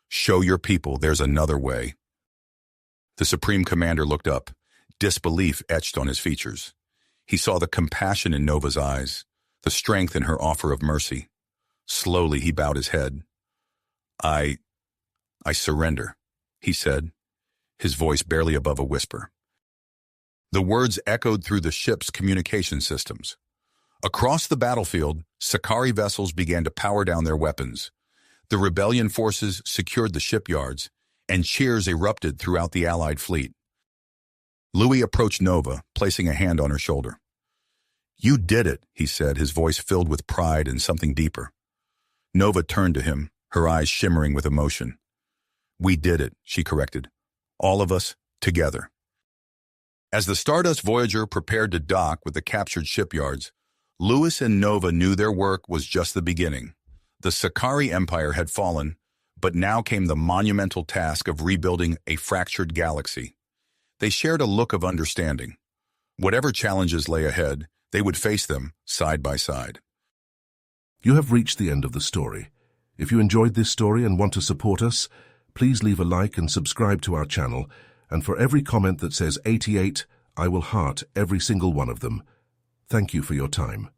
Show your people there's another way." The Supreme Commander looked up, disbelief etched on his features. He saw the compassion in Nova's eyes, the strength in her offer of mercy. Slowly he bowed his head. I surrender," he said, his voice barely above a whisper. The words echoed through the ship's communication systems. Across the battlefield, Sakari vessels began to power down their weapons. The rebellion forces secured the shipyards, and cheers erupted throughout the Allied fleet. Louis approached Nova, placing a hand on her shoulder. "You did it," he said, his voice filled with pride and something deeper. Nova turned to him, her eyes shimmering with emotion. "We did it," she corrected. "All of us, together." As the Stardust Voyager prepared to dock with the captured shipyards, Lewis and Nova knew their work was just the beginning. The Sakari Empire had fallen, but now came the monumental task of rebuilding a fractured galaxy. They shared a look of understanding. Whatever challenges lay ahead, they would face them side by side. You have reached the end of the story. If you enjoyed this story and want to support us, please leave a like and subscribe to our channel, and for every comment that says 88, I will heart every single one of them. Thank you for your time.